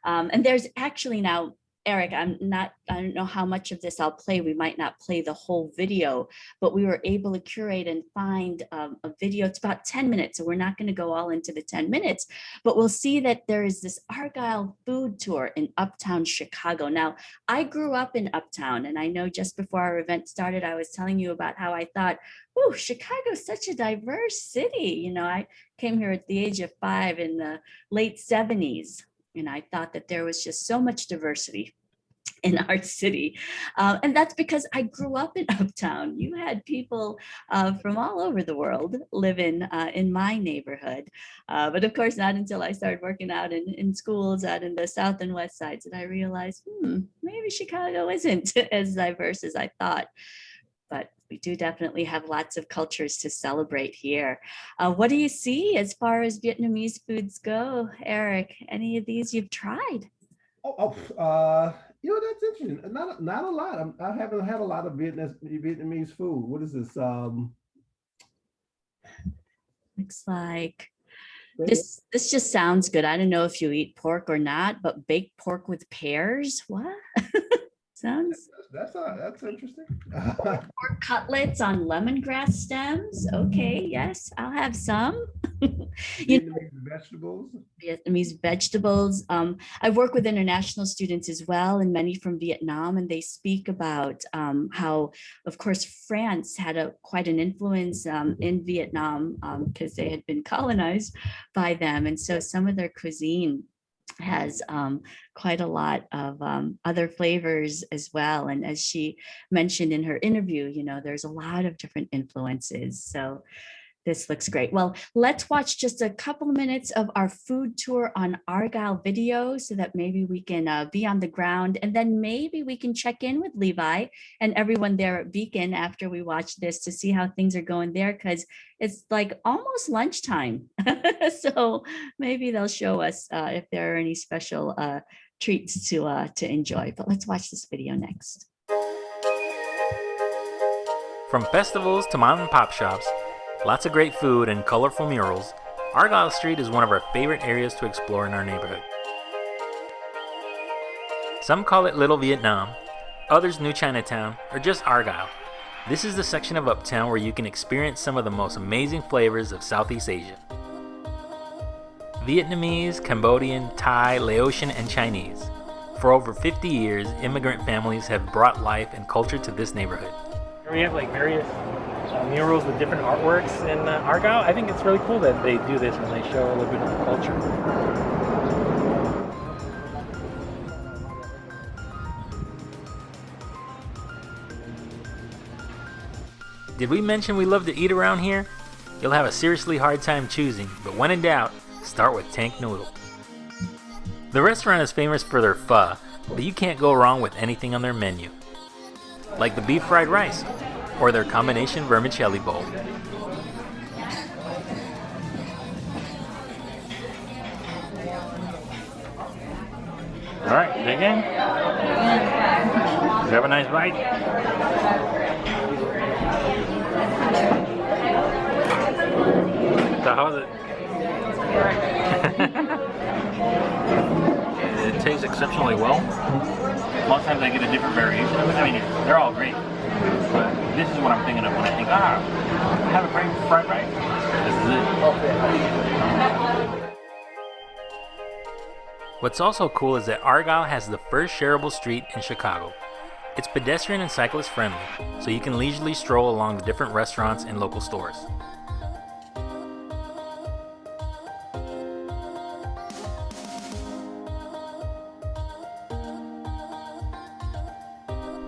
And there's actually now, Eric, I don't know how much of this I'll play. We might not play the whole video, but we were able to curate and find a video. It's about 10 minutes, so we're not going to go all into the 10 minutes, but we'll see that there is this Argyle food tour in Uptown Chicago. Now, I grew up in Uptown, and I know just before our event started, I was telling you about how I thought, oh, Chicago is such a diverse city. You know, I came here at the age of 5 in the late 70s. And I thought that there was just so much diversity in our city. And that's because I grew up in Uptown. You had people from all over the world living in my neighborhood. But of course, not until I started working out in schools out in the South and West sides did I realize, maybe Chicago isn't as diverse as I thought. But we do definitely have lots of cultures to celebrate here. What do you see as far as Vietnamese foods go, Eric? Any of these you've tried? You know, that's interesting. Not a lot. I haven't had a lot of Vietnamese food. What is this? Looks like this just sounds good. I don't know if you eat pork or not, but baked pork with pears. What? Sounds that's interesting. Pork cutlets on lemongrass stems. Okay, yes, I'll have some. Vietnamese vegetables. Vietnamese vegetables. I work with international students as well, and many from Vietnam, and they speak about how, of course, France had quite an influence in Vietnam because they had been colonized by them, and so some of their cuisine has quite a lot of other flavors as well. And as she mentioned in her interview, you know, there's a lot of different influences. So this looks great. Well, let's watch just a couple of minutes of our food tour on Argyle video so that maybe we can be on the ground, and then maybe we can check in with Levi and everyone there at Beacon after we watch this to see how things are going there, because it's like almost lunchtime. So maybe they'll show us if there are any special treats to enjoy. But let's watch this video next. From festivals to mom and pop shops, lots of great food and colorful murals, Argyle Street is one of our favorite areas to explore in our neighborhood. Some call it Little Vietnam, others New Chinatown, or just Argyle. This is the section of Uptown where you can experience some of the most amazing flavors of Southeast Asia. Vietnamese, Cambodian, Thai, Laotian, and Chinese. For over 50 years, immigrant families have brought life and culture to this neighborhood. We have like various murals with different artworks in Argyle. I think it's really cool that they do this and they show a little bit of the culture. Did we mention we love to eat around here? You'll have a seriously hard time choosing, but when in doubt, start with Tank Noodle. The restaurant is famous for their pho, but you can't go wrong with anything on their menu. Like the beef fried rice, or their combination vermicelli bowl. All right, dig in. Have a nice bite. So how is it? It tastes exceptionally well. Most times I get a different variation of it. I mean, they're all great. But this is what I'm thinking of when I think, I have a great fried rice. This is it. What's also cool is that Argyle has the first shareable street in Chicago. It's pedestrian and cyclist friendly, so you can leisurely stroll along the different restaurants and local stores.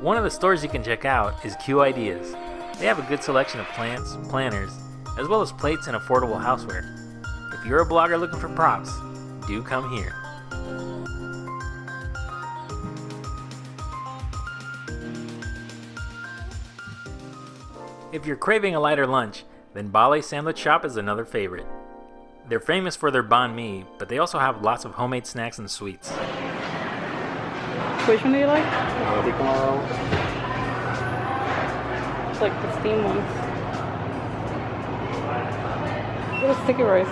One of the stores you can check out is Q Ideas. They have a good selection of plants, planners, as well as plates and affordable houseware. If you're a blogger looking for props, do come here. If you're craving a lighter lunch, then Bale Sandwich Shop is another favorite. They're famous for their banh mi, but they also have lots of homemade snacks and sweets. Which one do you like? It's like the steamed ones. What is sticky rice?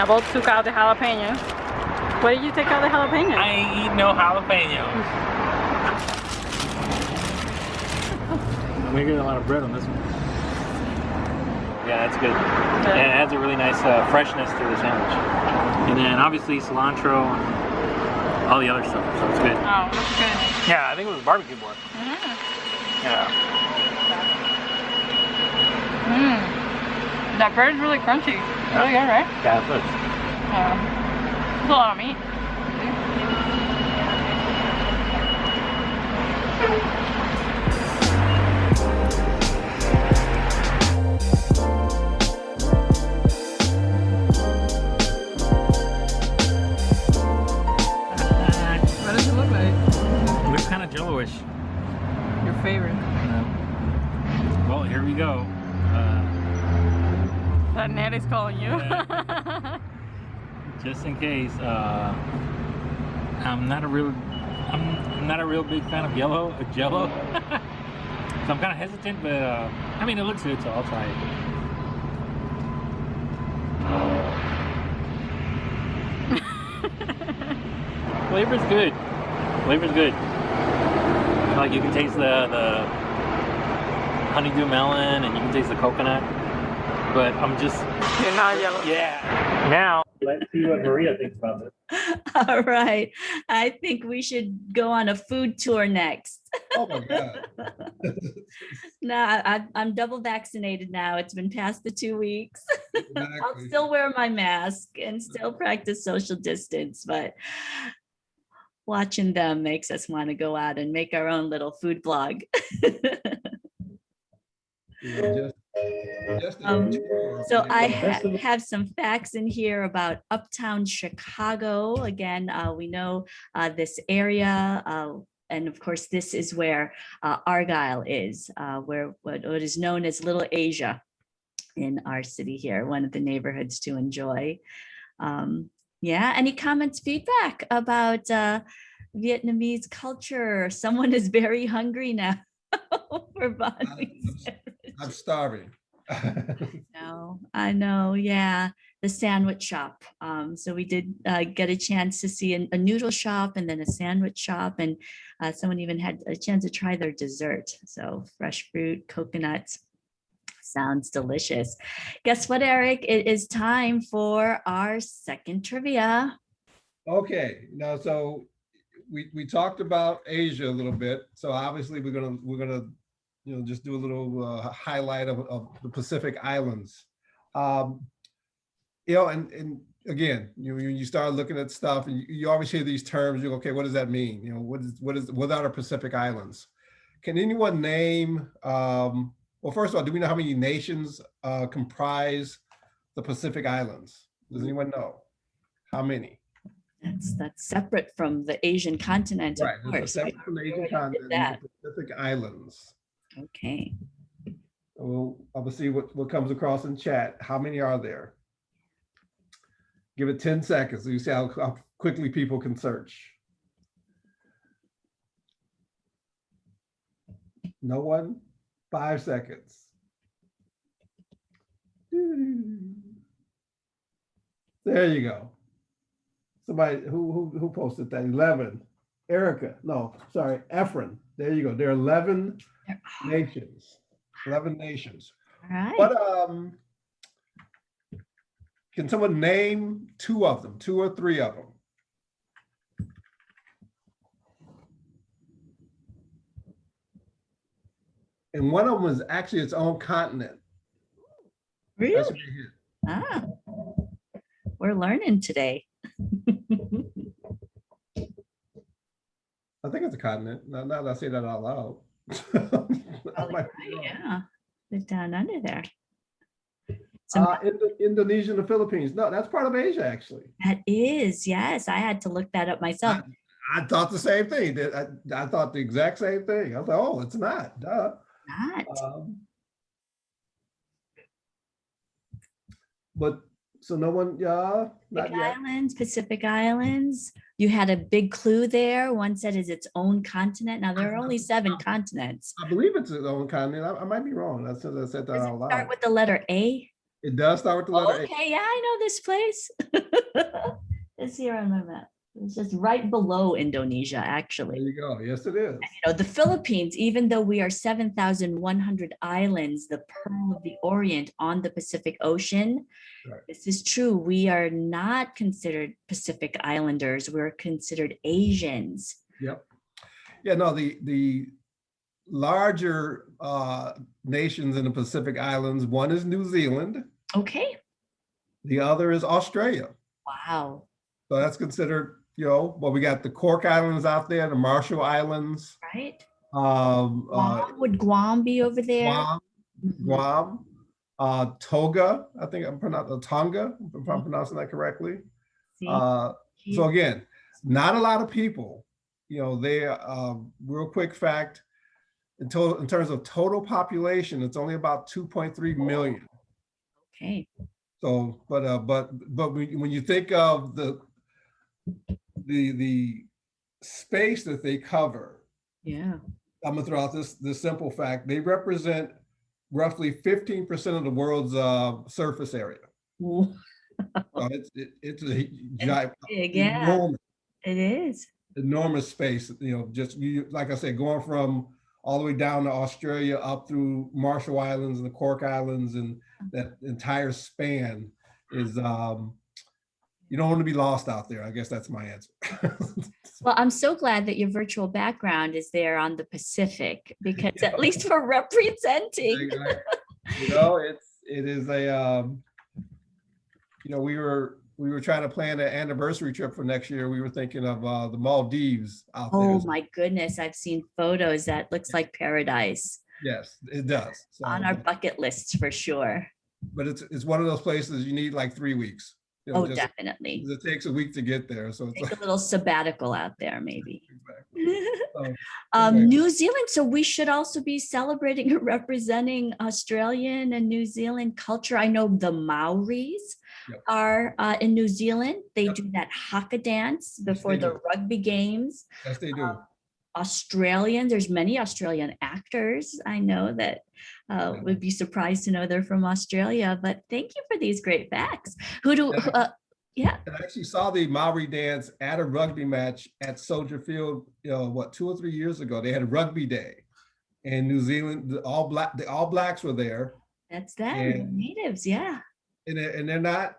both took out the jalapeno. Why did you take out the jalapeno? I ain't eat no jalapenos. I'm making a lot of bread on this one. Yeah, that's good. And it adds a really nice freshness to the sandwich. And then obviously cilantro and all the other stuff, so it's good. Oh, that's good. Yeah, I think it was barbecue board. Yeah. That bread is really crunchy. Really good, right? Yeah, it's good. It's a lot of meat. What does it look like? It looks kind of jello-ish. Your favorite. Well, here we go. That Ned is calling you. Just in case, I'm not a real big fan of Jello. So I'm kind of hesitant, but I mean, it looks good, so I'll try it. Flavor's good. Flavor's good. Like you can taste the honeydew melon, and you can taste the coconut. But I'm just. You're not yellow. Yeah. Now, let's see what Maria thinks about this. All right. I think we should go on a food tour next. Oh my God. No, I'm double vaccinated now. It's been past the 2 weeks. I'll Exactly. still wear my mask and still practice social distance, but watching them makes us want to go out and make our own little food blog. Yeah, just So I have some facts in here about uptown Chicago. Again, we know this area, and of course, this is where Argyle is, where what is known as Little Asia in our city here, one of the neighborhoods to enjoy. Yeah, any comments, feedback about Vietnamese culture? Someone is very hungry now for banh mi. I'm starving. No, I know. Yeah, the sandwich shop. So we did get a chance to see a noodle shop and then a sandwich shop, and someone even had a chance to try their dessert. So fresh fruit, coconuts. Sounds delicious. Guess what, Eric? It is time for our second trivia. Okay, now so we talked about Asia a little bit. So obviously we're gonna just do a little highlight of the Pacific Islands. And again, when you start looking at stuff, and you always hear these terms. You go, okay, what does that mean? What are Pacific Islands? Can anyone name? Well, first of all, do we know how many nations comprise the Pacific Islands? Does anyone know how many? That's separate from the Asian continent, Right, of course. separate from the Asian continent, the Pacific Islands. Okay. We'll see what comes across in chat. How many are there? Give it 10 seconds so you see how quickly people can search. No one? 5 seconds. There you go. Somebody who posted that? 11. Erica. No, sorry, Efren. There you go. There are 11 nations. 11 nations. All right. But can someone name 2 of them, 2 or 3 of them? And one of them is actually its own continent. Really? That's right here. Ah, we're learning today. I think it's a continent. Now that I say that out loud. Yeah, they're down under there. Indonesia and the Philippines. No, that's part of Asia, actually. That is, yes. I had to look that up myself. I thought the same thing. I thought the exact same thing. I was like, oh, it's not. Duh. Not. But so no one, not Pacific yet. Islands, Pacific Islands. You had a big clue there. One said is its own continent. Now there are only 7 continents. I believe it's its own continent. I might be wrong. I said that out loud. Start with the letter A. It does start with the letter A. Okay, yeah, I know this place. It's here on my map. It's just right below Indonesia, actually. There you go. Yes, it is. The Philippines, even though we are 7,100 islands, the pearl of the Orient on the Pacific Ocean, right. This is true. We are not considered Pacific Islanders. We're considered Asians. Yep. Yeah, no, the larger nations in the Pacific Islands, one is New Zealand. Okay. The other is Australia. Wow. So that's considered, well, we got the Cork Islands out there, the Marshall Islands. Right. Would Guam be over there? Guam. Toga, I think I'm pronouncing Tonga, if I'm pronouncing that correctly. So again, not a lot of people, they real quick fact, in terms of total population, it's only about 2.3 million. Okay. So, but when you think of the space that they cover, yeah, I'm gonna throw out this simple fact: they represent roughly 15% of the world's surface area. So it's a giant, big, yeah. Enormous, it is enormous space. Just like I said, going from all the way down to Australia, up through Marshall Islands and the Cork Islands, and that entire span is, you don't want to be lost out there. I guess that's my answer. Well, I'm so glad that your virtual background is there on the Pacific, because at least we're representing. It is a, we were trying to plan an anniversary trip for next year. We were thinking of the Maldives out there. Oh my goodness, I've seen photos. That looks like paradise. Yes, it does. So, on our bucket lists for sure. But it's one of those places you need like 3 weeks. Definitely. It takes a week to get there. So it's take a little sabbatical out there, maybe. Exactly. New Zealand. So we should also be celebrating and representing Australian and New Zealand culture. I know the Maoris are in New Zealand. They do that haka dance before the rugby games. Yes, they do. Australian, there's many Australian actors I know that would be surprised to know they're from Australia, but thank you for these great facts. I actually saw the Maori dance at a rugby match at Soldier Field, 2 or 3 years ago. They had a rugby day in New Zealand. The All Blacks were there. That's them, natives, yeah. And they're not,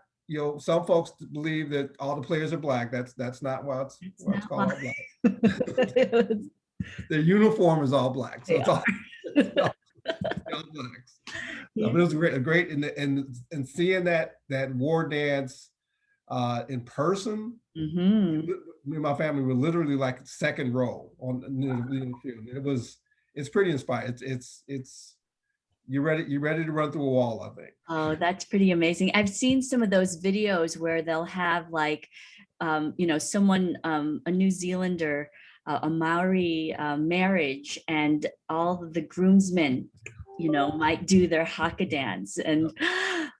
some folks believe that all the players are Black. That's not what's called all Black. Their uniform is all Black. So it's all Blacks. It was great, and seeing that War dance in person. Me and my family were literally like second row on the field. It's pretty inspiring. It's you're ready to run through a wall, I think. Oh, that's pretty amazing. I've seen some of those videos where they'll have like, someone, a New Zealander, a Maori marriage, and all of the groomsmen, might do their haka dance, and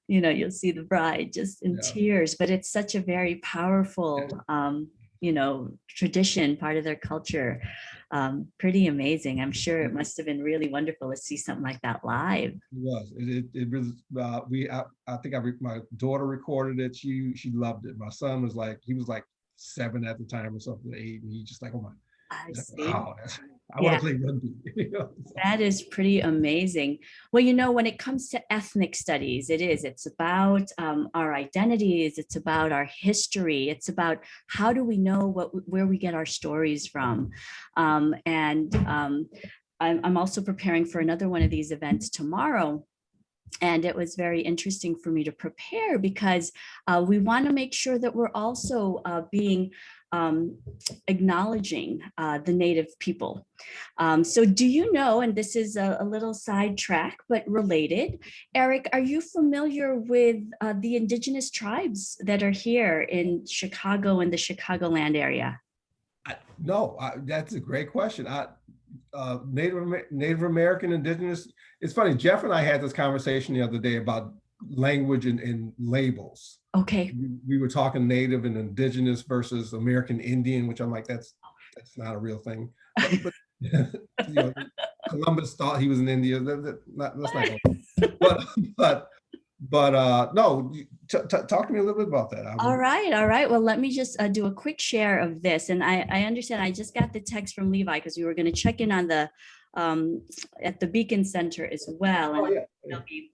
you'll see the bride just in tears, but it's such a very powerful tradition, part of their culture. Pretty amazing. I'm sure it must have been really wonderful to see something like that live. It was. It was. I think my daughter recorded it. She loved it. My son was like, he was like 7 at the time or something, 8, and he just like, oh my. Wow, I want to play rugby. That is pretty amazing. Well, when it comes to ethnic studies, it's about our identities. It's about our history. It's about how do we know where we get our stories from. I'm also preparing for another one of these events tomorrow. And it was very interesting for me to prepare because we want to make sure that we're also being acknowledging the Native people. So do you know, and this is a little sidetrack, but related, Eric, are you familiar with the indigenous tribes that are here in Chicago and the Chicagoland area? No, that's a great question. Native American, indigenous. It's funny, Jeff and I had this conversation the other day about language and labels. Okay. We were talking Native and indigenous versus American Indian, which I'm like, that's not a real thing. But Columbus thought he was in India. Let's not go. But But no, talk to me a little bit about that. All right, all right. Well, let me just do a quick share of this. And I understand I just got the text from Levi because we were going to check in on the at the Beacon Center as well. And they'll be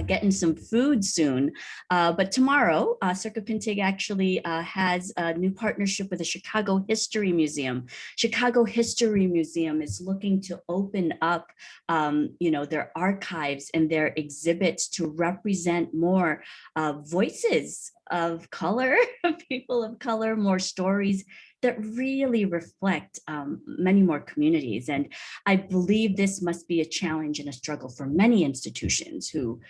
getting some food soon. But tomorrow, Circa Pintig actually has a new partnership with the Chicago History Museum. Chicago History Museum is looking to open up, their archives and their exhibits to represent more voices of color, people of color, more stories that really reflect many more communities. And I believe this must be a challenge and a struggle for many institutions who,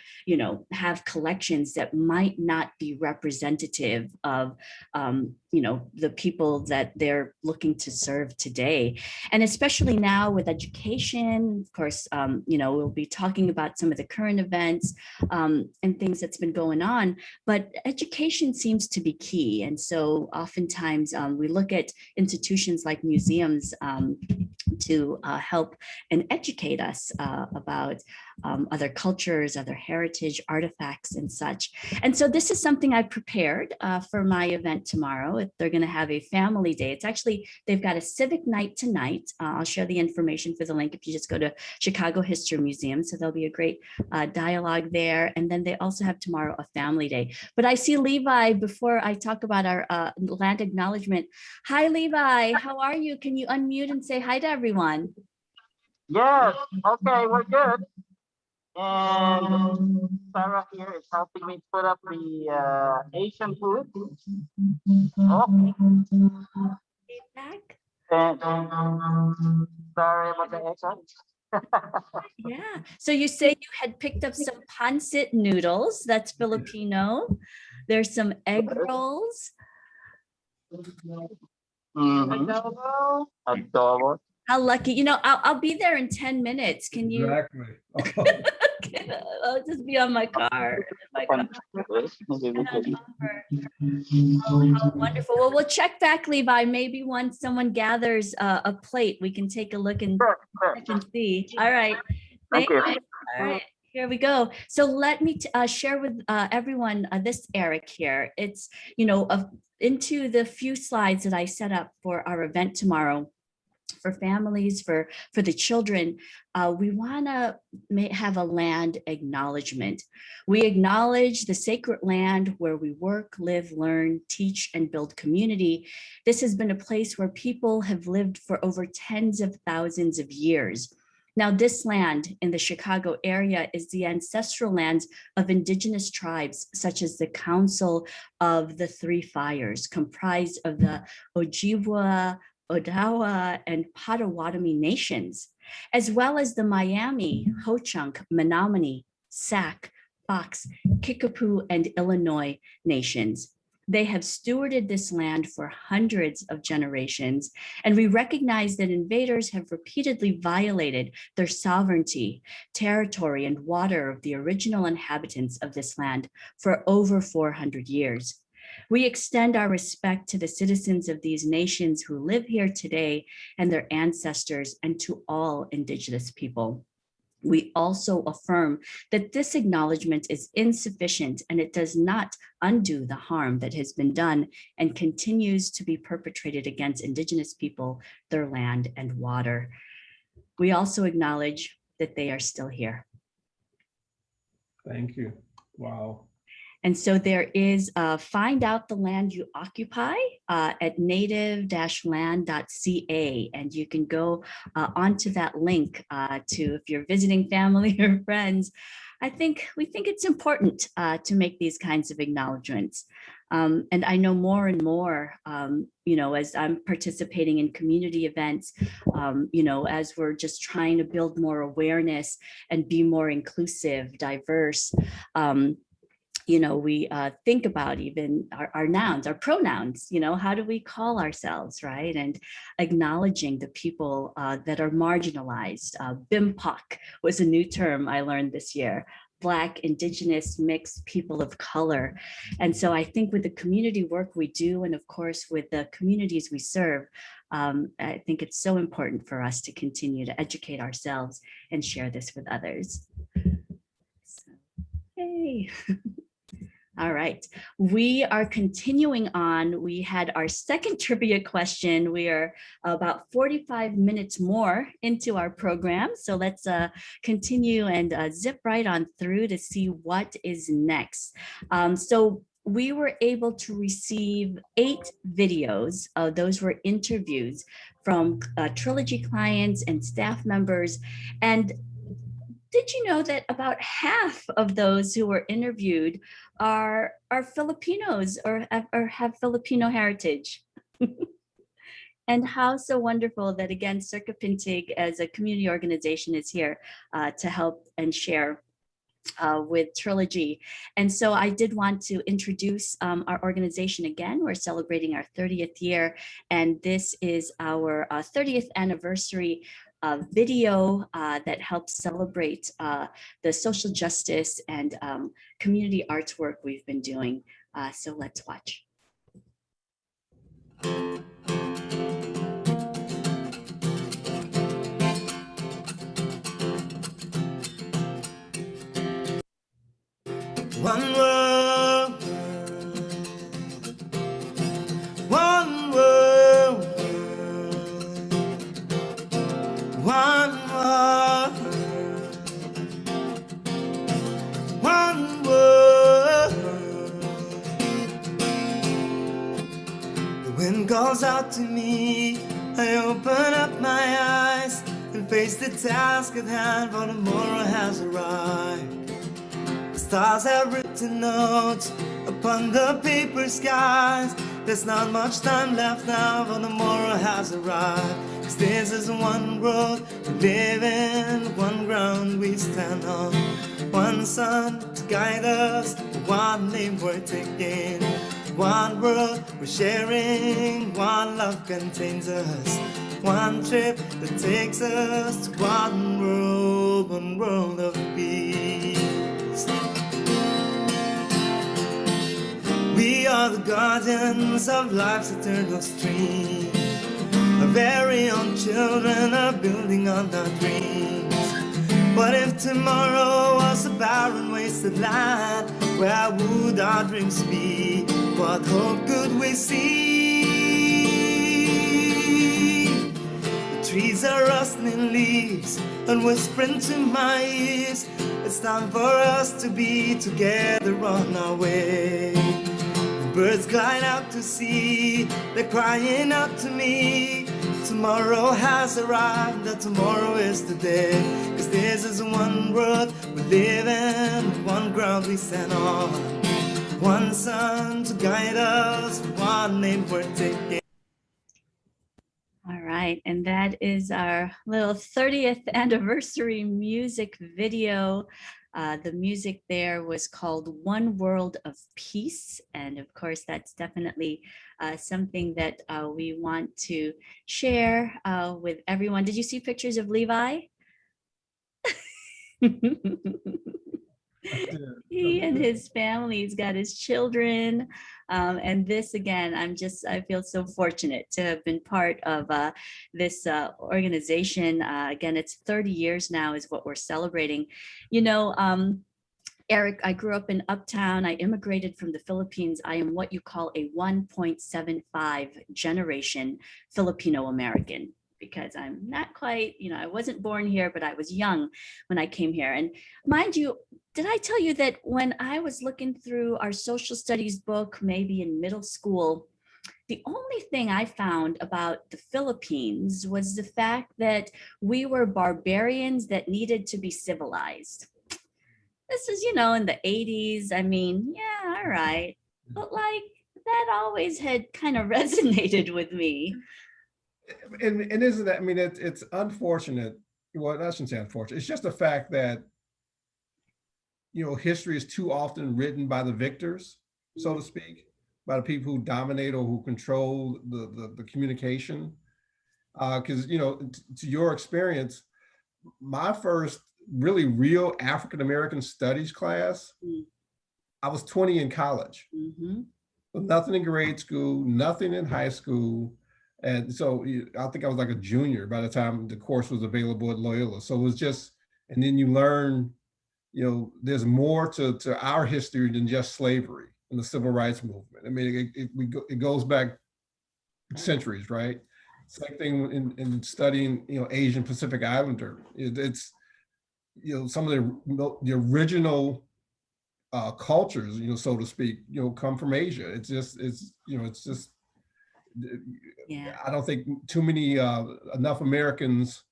have collections that might not be representative of, the people that they're looking to serve today. And especially now with education, of course, we'll be talking about some of the current events and things that's been going on, but education seems to be key. And so oftentimes we look at institutions like museums to help and educate us about other cultures, other heritage artifacts and such. And so this is something I prepared for my event tomorrow. They're going to have a family day. It's actually, they've got a civic night tonight. I'll share the information for the link if you just go to Chicago History Museum. So there'll be a great dialogue there. And then they also have tomorrow a family day. But I see Levi before I talk about our land acknowledgement. Hi, Levi. How are you? Can you unmute and say hi to everyone? Yes, okay, we're good. And Sarah here is helping me put up the Asian food. Okay. Feedback? And, sorry about the echo. Yeah. So you say you had picked up some pancit noodles. That's Filipino. There's some egg rolls. Adobo. Adobo. How lucky. I'll be there in 10 minutes. Can you? Exactly. I'll just be on my car. Oh, how wonderful. Well, we'll check back, Levi. Maybe once someone gathers a plate, we can take a look and check and see. All right. Thank you. All right. Here we go. So let me share with everyone this Eric here. It's, into the few slides that I set up for our event tomorrow. For families, for the children, we want to have a land acknowledgement. We acknowledge the sacred land where we work, live, learn, teach, and build community. This has been a place where people have lived for over tens of thousands of years. Now, this land in the Chicago area is the ancestral lands of indigenous tribes, such as the Council of the Three Fires, comprised of the Ojibwa, Odawa, and Potawatomi nations, as well as the Miami, Ho-Chunk, Menominee, Sac, Fox, Kickapoo, and Illinois nations. They have stewarded this land for hundreds of generations, and we recognize that invaders have repeatedly violated their sovereignty, territory, and water of the original inhabitants of this land for over 400 years. We extend our respect to the citizens of these nations who live here today and their ancestors, and to all Indigenous people. We also affirm that this acknowledgement is insufficient and it does not undo the harm that has been done and continues to be perpetrated against Indigenous people, their land, and water. We also acknowledge that they are still here. Thank you. Wow. And so there is find out the land you occupy at native-land.ca. And you can go onto that link to, if you're visiting family or friends. We think it's important to make these kinds of acknowledgements. And I know more and more, as I'm participating in community events, as we're just trying to build more awareness and be more inclusive, diverse, we think about even our nouns, our pronouns, how do we call ourselves, right? And acknowledging the people that are marginalized. BIMPOC was a new term I learned this year. Black, Indigenous, mixed people of color. And so I think with the community work we do, and of course with the communities we serve, I think it's so important for us to continue to educate ourselves and share this with others. So, Yay. All right, we are continuing on. We had our second trivia question. We are about 45 minutes more into our program. So let's continue and zip right on through to see what is next. So we were able to receive 8 videos. Those were interviews from Trilogy clients and staff members. And did you know that about half of those who were interviewed are Filipinos or have Filipino heritage? And how so wonderful that, again, Circa Pintig as a community organization is here to help and share with Trilogy. And so I did want to introduce our organization again. We're celebrating our 30th year, and this is our 30th anniversary video that helps celebrate the social justice and community arts work we've been doing. So let's watch. One world, one world, one world, one world. The wind calls out to me, I open up my eyes and face the task at hand, for tomorrow has arrived. Stars have written notes upon the paper skies. There's not much time left now, for tomorrow has arrived. 'Cause this is one world we live in, one ground we stand on, one sun to guide us, one name we're taking, one world we're sharing, one love contains us, one trip that takes us to one world of peace. We are the guardians of life's eternal stream. Our very own children are building on our dreams. What if tomorrow was a barren, wasted land? Where would our dreams be? What hope could we see? The trees are rustling leaves and whispering to my ears, it's time for us to be together on our way. Birds glide out to sea, they're crying out to me. Tomorrow has arrived, that tomorrow is today. 'Cause this is one world we live in, one ground we stand on, one sun to guide us, one name we're taking. All right, and that is our little 30th anniversary music video. The music there was called One World of Peace. And of course, that's definitely something that we want to share with everyone. Did you see pictures of Levi? He and his family, he's got his children. And this, again, I feel so fortunate to have been part of this organization. Again, it's 30 years now is what we're celebrating. You know, Eric, I grew up in Uptown. I immigrated from the Philippines. I am what you call a 1.75 generation Filipino American, because I'm not quite, I wasn't born here, but I was young when I came here. And mind you, did I tell you that when I was looking through our social studies book, maybe in middle school, the only thing I found about the Philippines was the fact that we were barbarians that needed to be civilized. This is, in the 80s. I mean, yeah, all right. But like, that always had kind of resonated with me. And isn't that, it's unfortunate. Well, I shouldn't say unfortunate. It's just the fact that, history is too often written by the victors, so to speak, by the people who dominate or who control the communication. Because, to your experience, my first really real African-American studies class, I was 20 in college. Nothing in grade school, nothing in high school. And so I think I was like a junior by the time the course was available at Loyola. So it was just, and then you learn there's more to our history than just slavery and the civil rights movement. I mean, it goes back centuries, right? Same thing in studying, Asian Pacific Islander. It's, some of the original cultures, so to speak, come from Asia. It's just, Yeah. I don't think too many, enough Americans,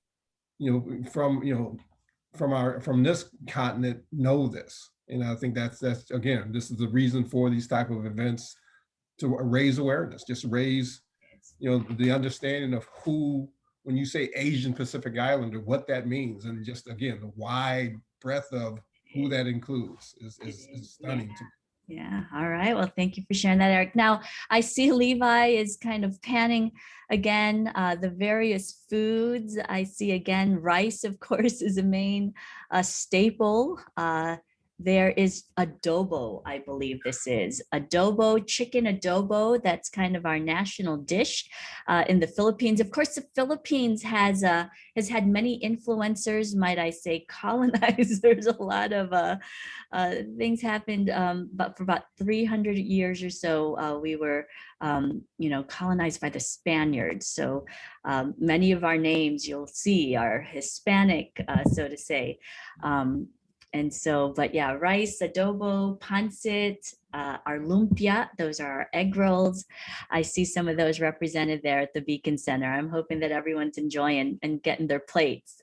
from this continent know this. And I think that's again, this is the reason for these type of events, to raise awareness, just raise, the understanding of when you say Asian Pacific Islander, what that means. And just, again, the wide breadth of who that includes is stunning to me. Yeah. All right. Well, thank you for sharing that, Eric. Now, I see Levi is kind of panning again the various foods. I see again, rice, of course, is a main staple. There is adobo, I believe this is. Adobo, chicken adobo, that's kind of our national dish in the Philippines. Of course, the Philippines has had many influencers, might I say, colonizers. A lot of things happened, but for about 300 years or so, we were, colonized by the Spaniards. So many of our names you'll see are Hispanic, so to say. And so, but yeah, rice, adobo, pancit, our lumpia, those are our egg rolls. I see some of those represented there at the Beacon Center. I'm hoping that everyone's enjoying and getting their plates.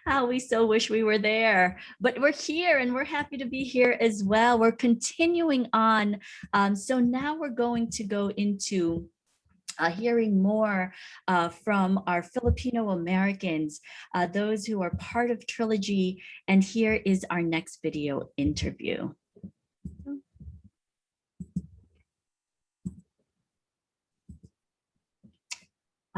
How we so wish we were there, but we're here and we're happy to be here as well. We're continuing on. So now we're going to go into hearing more from our Filipino Americans, those who are part of Trilogy. And here is our next video interview.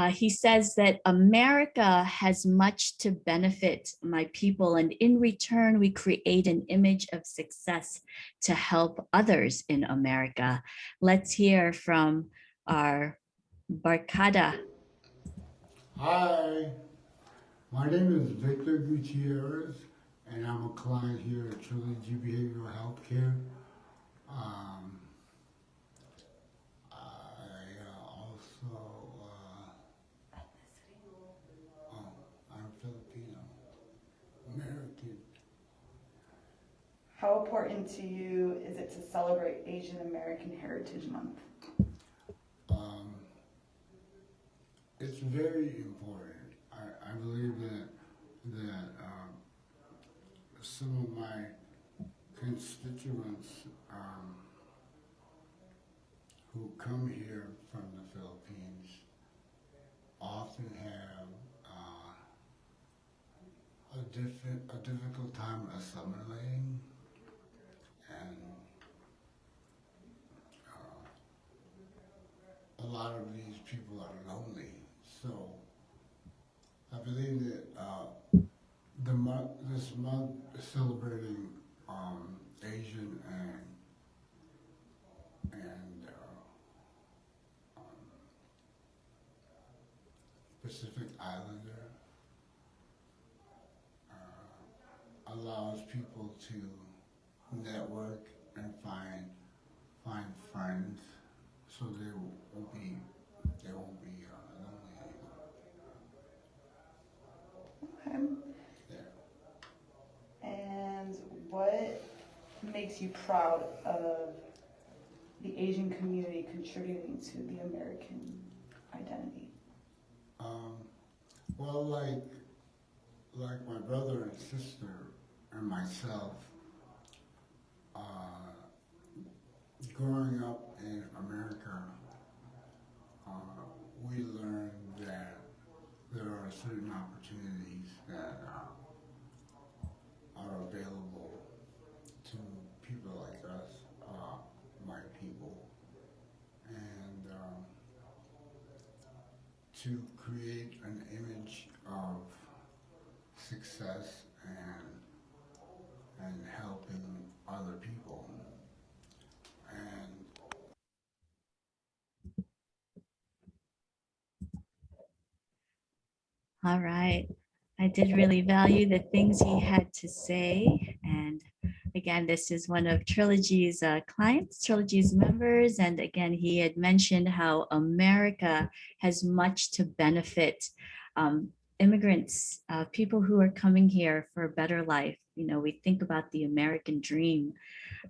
He says that America has much to benefit my people, and in return, we create an image of success to help others in America. Let's hear from our Barkada. Hi, my name is Victor Gutierrez, and I'm a client here at Trilogy Behavioral Healthcare. I'm Filipino American. How important to you is it to celebrate Asian American Heritage Month? It's very important. I believe that some of my constituents who come here from the Philippines often have a difficult time assimilating, and a lot of these people are lonely. So I believe that this month celebrating Asian and Pacific Islander allows people to network and find friends, so they won't be lonely anymore. Okay. And what makes you proud of the Asian community contributing to the American identity? Well, like my brother and sister and myself, growing up in America, we learned that there are certain opportunities that are available to people like us, white people, and to create an image of success and helping other people. And all right. I did really value the things he had to say. And again, this is one of Trilogy's clients, Trilogy's members. And again, he had mentioned how America has much to benefit immigrants, people who are coming here for a better life. You know, we think about the American dream.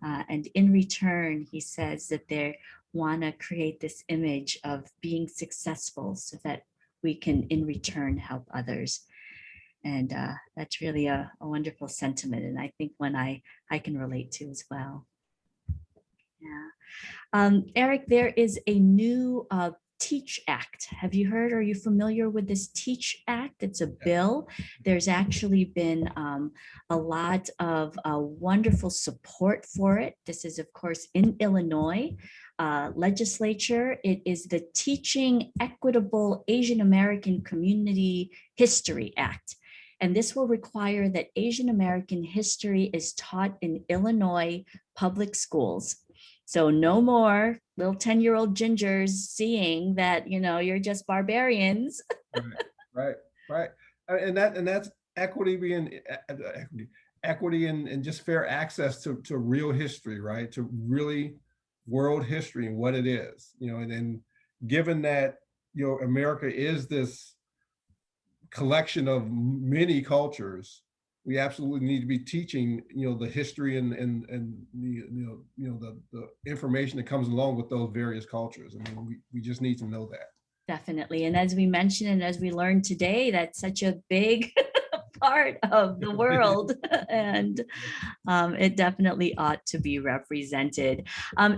And in return, he says that they want to create this image of being successful so that we can, in return, help others. And that's really a wonderful sentiment. And I think one I can relate to as well. Yeah. Eric, there is a new Teach Act. Have you heard, are you familiar with this Teach Act? It's a bill. There's actually been a lot of wonderful support for it. This is, of course, in Illinois legislature. It is the Teaching Equitable Asian American Community History Act. And this will require that Asian American history is taught in Illinois public schools. So no more little 10-year-old gingers seeing that, you know, you're just barbarians. Right. And that's equity being equity and just fair access to real history, right? To really world history and what it is, you know, and then given that, you know, America is this collection of many cultures, we absolutely need to be teaching, you know, the history and the information that comes along with those various cultures. I mean, we just need to know that. Definitely. And as we mentioned, and as we learned today, that's such a big part of the world. And it definitely ought to be represented.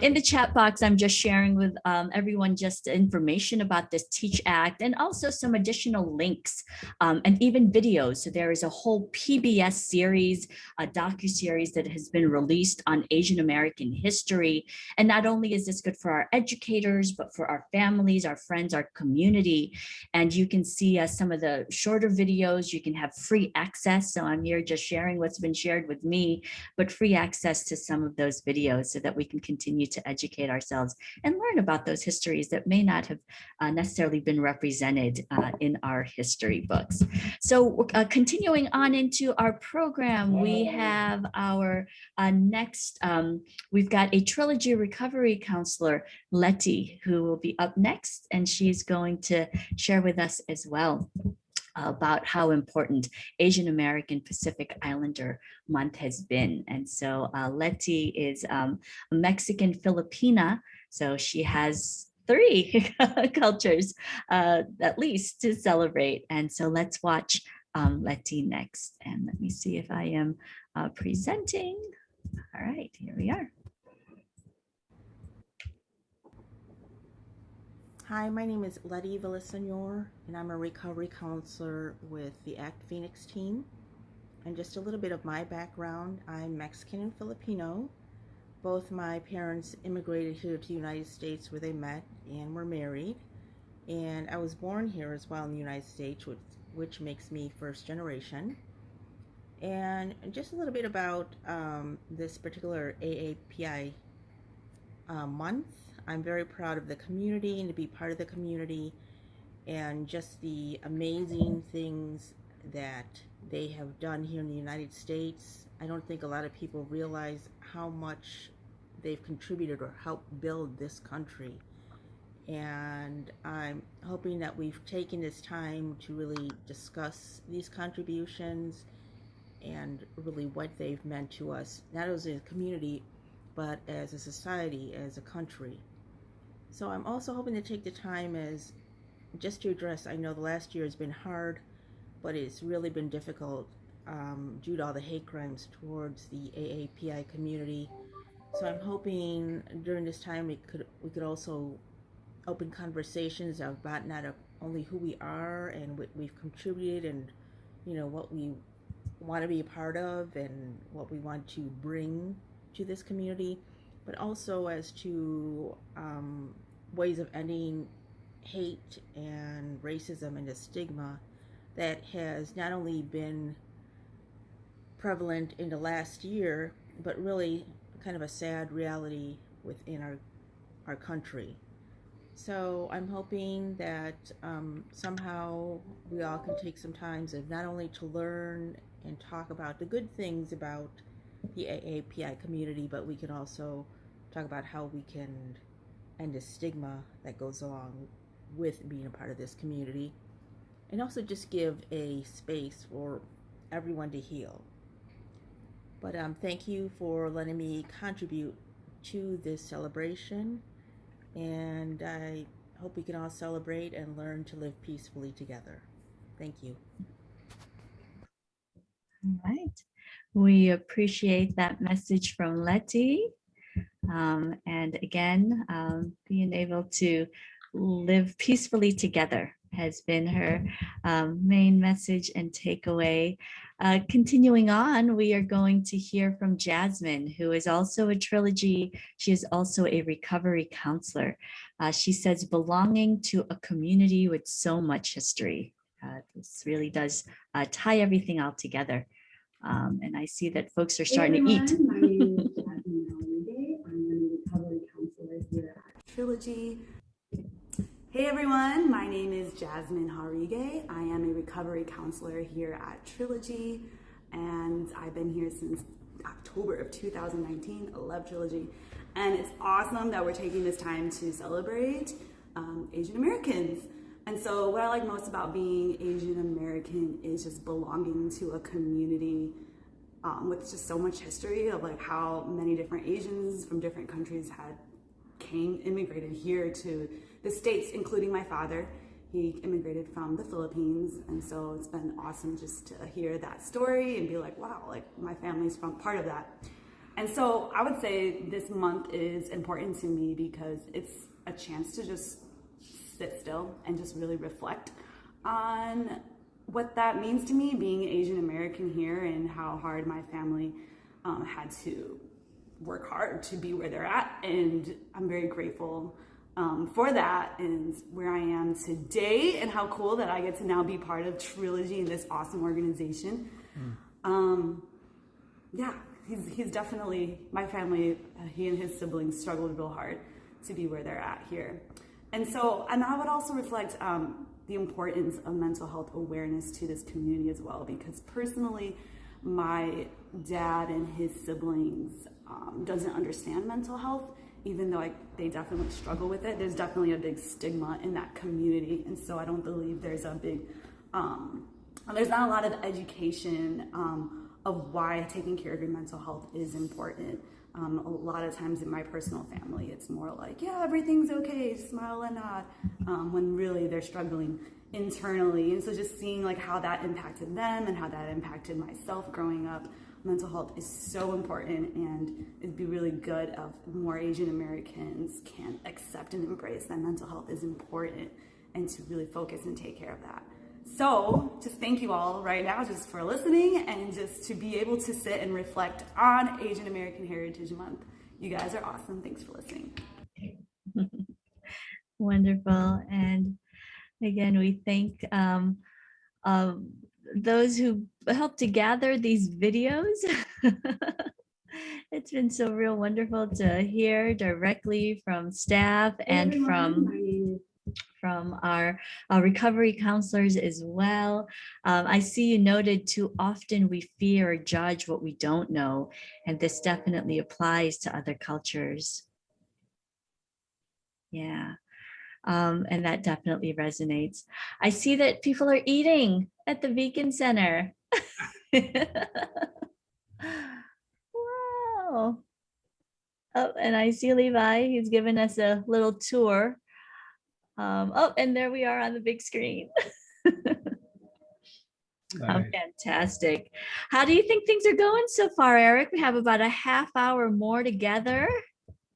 In the chat box, I'm just sharing with everyone just information about this Teach Act and also some additional links and even videos. So there is a whole PBS series, a docuseries that has been released on Asian American history. And not only is this good for our educators, but for our families, our friends, our community. And you can see some of the shorter videos. You can have free access. So I'm here just sharing what's been shared with me, but free access to some of those videos so that we can continue to educate ourselves and learn about those histories that may not have necessarily been represented in our history books. So continuing on into our program, we have our next, we've got a Trilogy recovery counselor, Letty, who will be up next, and she's going to share with us as well about how important Asian American Pacific Islander Month has been. And so Letty is a Mexican Filipina, so she has 3 cultures at least to celebrate. And so let's watch Letty next. And let me see if I am presenting. All right, here we are. Hi, my name is Letty Villasenor, and I'm a recovery counselor with the ACT Phoenix team. And just a little bit of my background, I'm Mexican and Filipino. Both my parents immigrated here to the United States where they met and were married. And I was born here as well in the United States, which makes me first generation. And just a little bit about this particular AAPI month. I'm very proud of the community and to be part of the community and just the amazing things that they have done here in the United States. I don't think a lot of people realize how much they've contributed or helped build this country. And I'm hoping that we've taken this time to really discuss these contributions and really what they've meant to us, not as a community, but as a society, as a country. So I'm also hoping to take the time as just to address, I know the last year has been hard, but it's really been difficult due to all the hate crimes towards the AAPI community. So I'm hoping during this time we could also open conversations about not only who we are and what we've contributed and, you know, what we want to be a part of and what we want to bring to this community, but also as to ways of ending hate and racism and the stigma that has not only been prevalent in the last year, but really kind of a sad reality within our country. So I'm hoping that somehow we all can take some time of not only to learn and talk about the good things about the AAPI community, but we can also talk about how we can end the stigma that goes along with being a part of this community, and also just give a space for everyone to heal. But thank you for letting me contribute to this celebration, and I hope we can all celebrate and learn to live peacefully together. Thank you. All right. We appreciate that message from Letty. And again, being able to live peacefully together has been her main message and takeaway. Continuing on, we are going to hear from Jasmine, who is also a Trilogy. She is also a recovery counselor. She says, belonging to a community with so much history. This really does tie everything all together. And I see that folks are starting to eat. My name is Jasmine Holiday. I am a recovery counselor here at Trilogy. Hey everyone, my name is Jasmine Harige. I am a recovery counselor here at Trilogy, and I've been here since October of 2019. I love Trilogy, and it's awesome that we're taking this time to celebrate Asian Americans. And so what I like most about being Asian American is just belonging to a community with just so much history of like how many different Asians from different countries had immigrated here to the States, including my father. He immigrated from the Philippines, and so it's been awesome just to hear that story and be like, wow, like my family's from part of that. And so I would say this month is important to me because it's a chance to just sit still and just really reflect on what that means to me being Asian American here and how hard my family had to work hard to be where they're at. And I'm very grateful for that and where I am today and how cool that I get to now be part of Trilogy and this awesome organization. Yeah, he's definitely, my family, he and his siblings struggled real hard to be where they're at here. And I would also reflect the importance of mental health awareness to this community as well, because personally, my dad and his siblings doesn't understand mental health, even though they definitely struggle with it. There's definitely a big stigma in that community. And so I don't believe there's a big, there's not a lot of education of why taking care of your mental health is important. A lot of times in my personal family, it's more like, yeah, everything's okay, smile and nod, when really they're struggling internally. And so just seeing like how that impacted them and how that impacted myself growing up, mental health is so important, and it'd be really good if more Asian Americans can accept and embrace that mental health is important and to really focus and take care of that. So just thank you all right now just for listening and just to be able to sit and reflect on Asian American Heritage Month. You guys are awesome. Thanks for listening. Wonderful. And again, we thank those who helped to gather these videos. It's been so real wonderful to hear directly from staff and from our recovery counselors as well. I see you noted too often we fear or judge what we don't know, and this definitely applies to other cultures. Yeah. And that definitely resonates. I see that people are eating at the Beacon Center. Wow. Oh, and I see Levi, he's given us a little tour. Oh, and there we are on the big screen. How Nice. fantastic. How do you think things are going so far, Eric? We have about a half hour more together.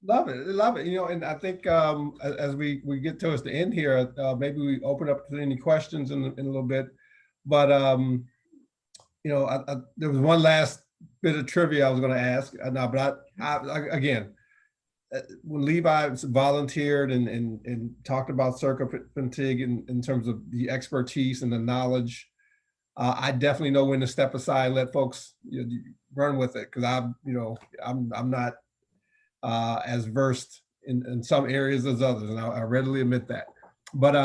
Love it, love it. You know, and I think as we get towards the end here, maybe we open up to any questions in a little bit. But you know, there was one last bit of trivia I was going to ask. But again, when Levi volunteered and talked about circumventing in terms of the expertise and the knowledge, I definitely know when to step aside and let folks run with it, because I'm not as versed in some areas as others, and I readily admit that. But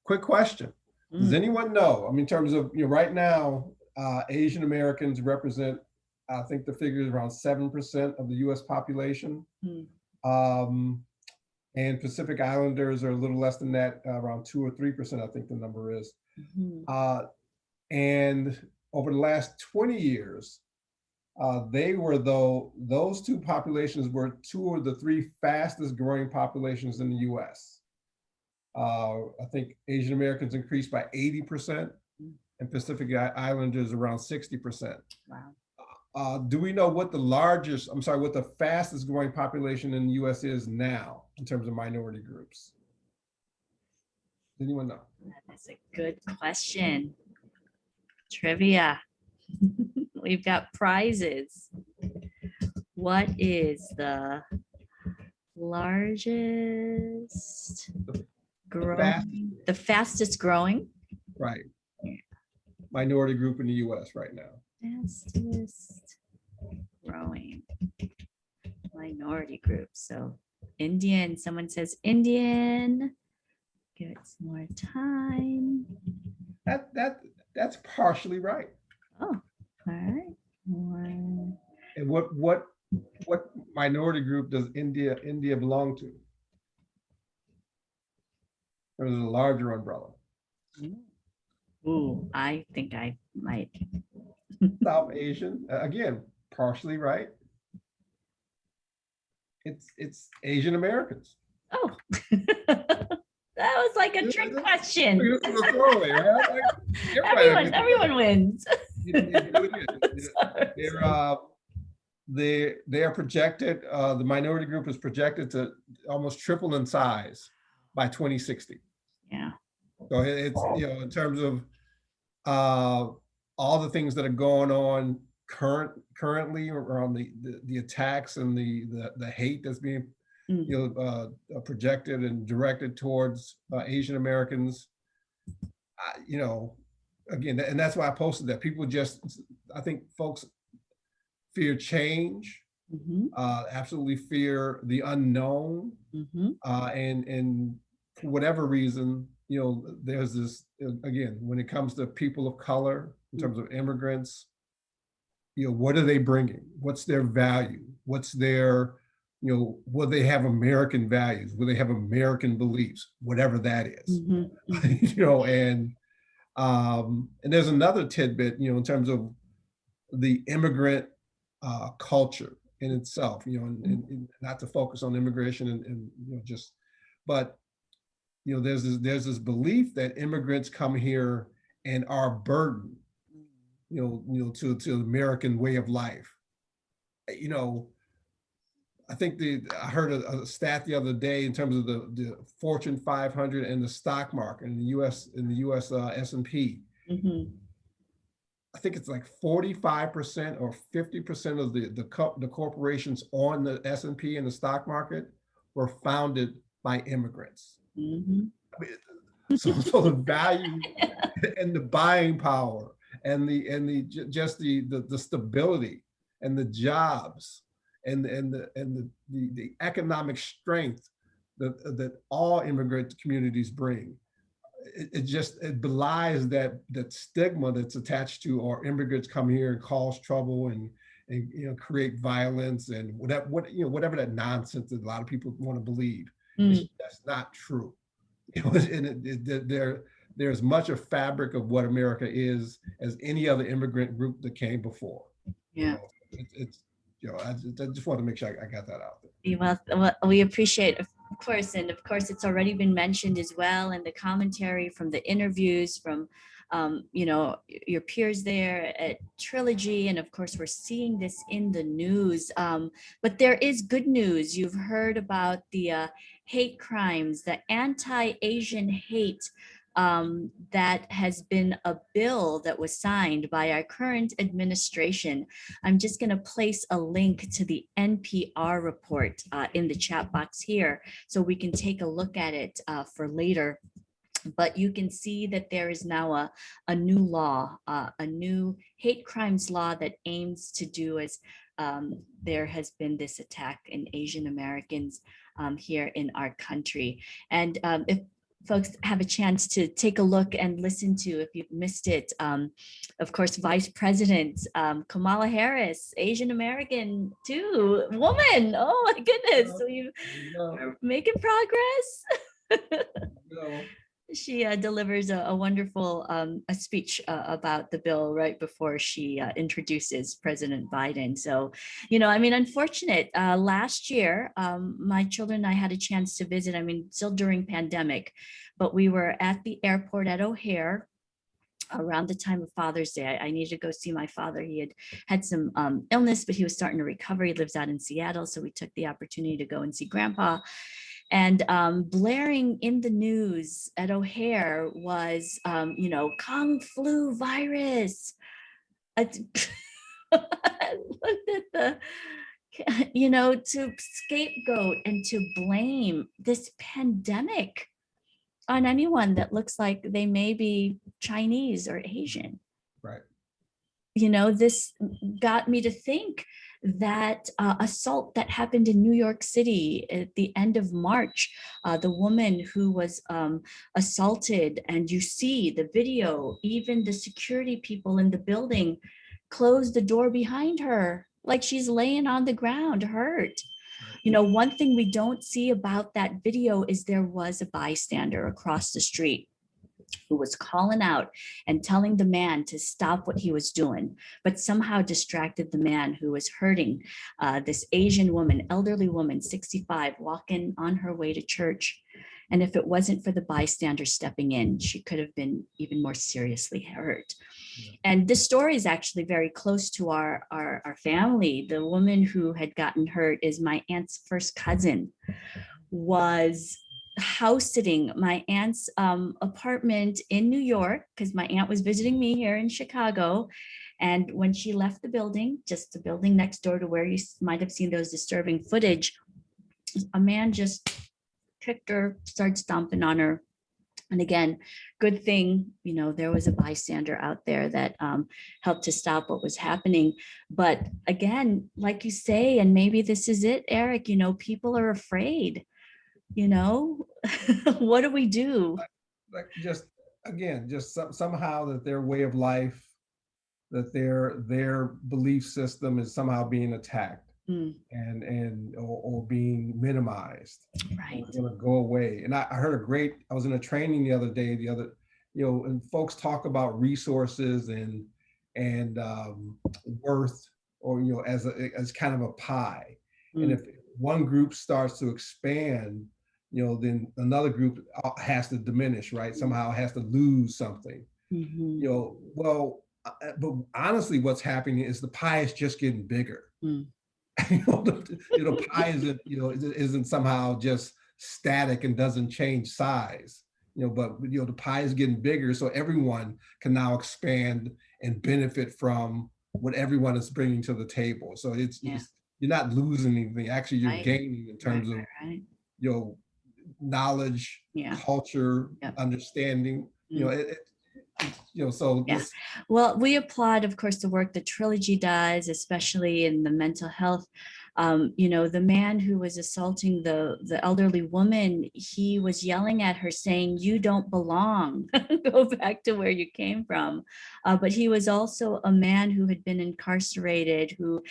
quick question: does anyone know? I mean, in terms of right now, Asian Americans represent, I think the figure is around 7% of the U.S. population. And Pacific Islanders are a little less than that, around 2 or 3%, I think the number is. And over the last 20 years, those two populations were 2 of the 3 fastest growing populations in the US. I think Asian Americans increased by 80% and Pacific Islanders around 60%. Wow. Do we know what what the fastest growing population in the US is now in terms of minority groups? Does anyone know? That's a good question. Trivia. We've got prizes. What is the largest growing, the fastest growing? Right. Minority group in the US right now. Fastest growing minority group. So Indian, someone says Indian. Give it some more time. That's partially right. Oh, all right. And what minority group does India belong to? There's a larger umbrella. Ooh, I think I might. South Asian, again, partially right. It's Asian Americans. Oh, that was like a trick question. This is a throwaway, right? Everyone wins. They are projected. The minority group is projected to almost triple in size by 2060. Yeah. So it's in terms of all the things that are going on currently around the attacks and the hate that's being projected and directed towards Asian Americans. Again, and that's why I posted that. People I think folks fear change, absolutely fear the unknown, and for whatever reason, there's this, again, when it comes to people of color, in terms of immigrants, what are they bringing? What's their value? What's their, will they have American values? Will they have American beliefs? Whatever that is, and there's another tidbit, in terms of the immigrant culture in itself, and not to focus on immigration and but there's this belief that immigrants come here and are a burden, to the American way of life. I think I heard a stat the other day in terms of the Fortune 500 and the stock market in the U.S. S&P. I think it's like 45% or 50% of the corporations on the S&P and the stock market were founded by immigrants. I mean, so the value and the buying power and the stability and the jobs and the economic strength that all immigrant communities bring. It belies that stigma that's attached to, or immigrants come here and cause trouble and create violence and whatever that nonsense that a lot of people want to believe. That's not true. There's much a fabric of what America is as any other immigrant group that came before. Yeah. I just want to make sure I got that out there. Well, we appreciate, of course, and of course, it's already been mentioned as well in the commentary from the interviews from, your peers there at Trilogy, and of course, we're seeing this in the news. But there is good news. You've heard about the hate crimes, the anti-Asian hate. That has been a bill that was signed by our current administration. I'm just going to place a link to the NPR report in the chat box here so we can take a look at it for later. But you can see that there is now a new law, a new hate crimes law that aims to do as there has been this attack in Asian Americans. here in our country. And if folks have a chance to take a look and listen to, if you've missed it, of course, Vice President Kamala Harris, Asian American too, woman. Oh my goodness, we're making progress. She delivers a wonderful a speech about the bill right before she introduces President Biden. So, I mean, unfortunate. Last year, my children and I had a chance to visit, I mean, still during pandemic, but we were at the airport at O'Hare around the time of Father's Day. I needed to go see my father. He had some illness, but he was starting to recover. He lives out in Seattle. So we took the opportunity to go and see Grandpa. And blaring in the news at O'Hare was, Kung flu virus. I looked at the, to scapegoat and to blame this pandemic on anyone that looks like they may be Chinese or Asian. Right. This got me to think that assault that happened in New York City at the end of March, the woman who was assaulted, and you see the video, even the security people in the building closed the door behind her, like she's laying on the ground hurt. One thing we don't see about that video is there was a bystander across the street who was calling out and telling the man to stop what he was doing, but somehow distracted the man who was hurting this Asian woman, elderly woman, 65, walking on her way to church. And if it wasn't for the bystander stepping in, she could have been even more seriously hurt. And this story is actually very close to our family. The woman who had gotten hurt is my aunt's first cousin, was house sitting my aunt's apartment in New York, because my aunt was visiting me here in Chicago. And when she left the building, just the building next door to where you might have seen those disturbing footage, a man just kicked her, started stomping on her. And again, good thing, there was a bystander out there that helped to stop what was happening. But again, like you say, and maybe this is it, Eric, people are afraid. What do we do? Like just somehow that their way of life, that their belief system is somehow being attacked or being minimized, right? It's gonna go away. And I heard I was in a training the other day, and folks talk about resources and worth, or as kind of a pie. And if one group starts to expand, then another group has to diminish, right? Somehow has to lose something. But honestly, what's happening is the pie is just getting bigger. The pie isn't somehow just static and doesn't change size. But the pie is getting bigger, so everyone can now expand and benefit from what everyone is bringing to the table. So it's you're not losing anything. Actually, you're gaining in terms of knowledge, culture, understanding. Well, we applaud, of course, the work that Trilogy does, especially in the mental health. The man who was assaulting the elderly woman, he was yelling at her saying, "You don't belong." Go back to where you came from. But he was also a man who had been incarcerated, who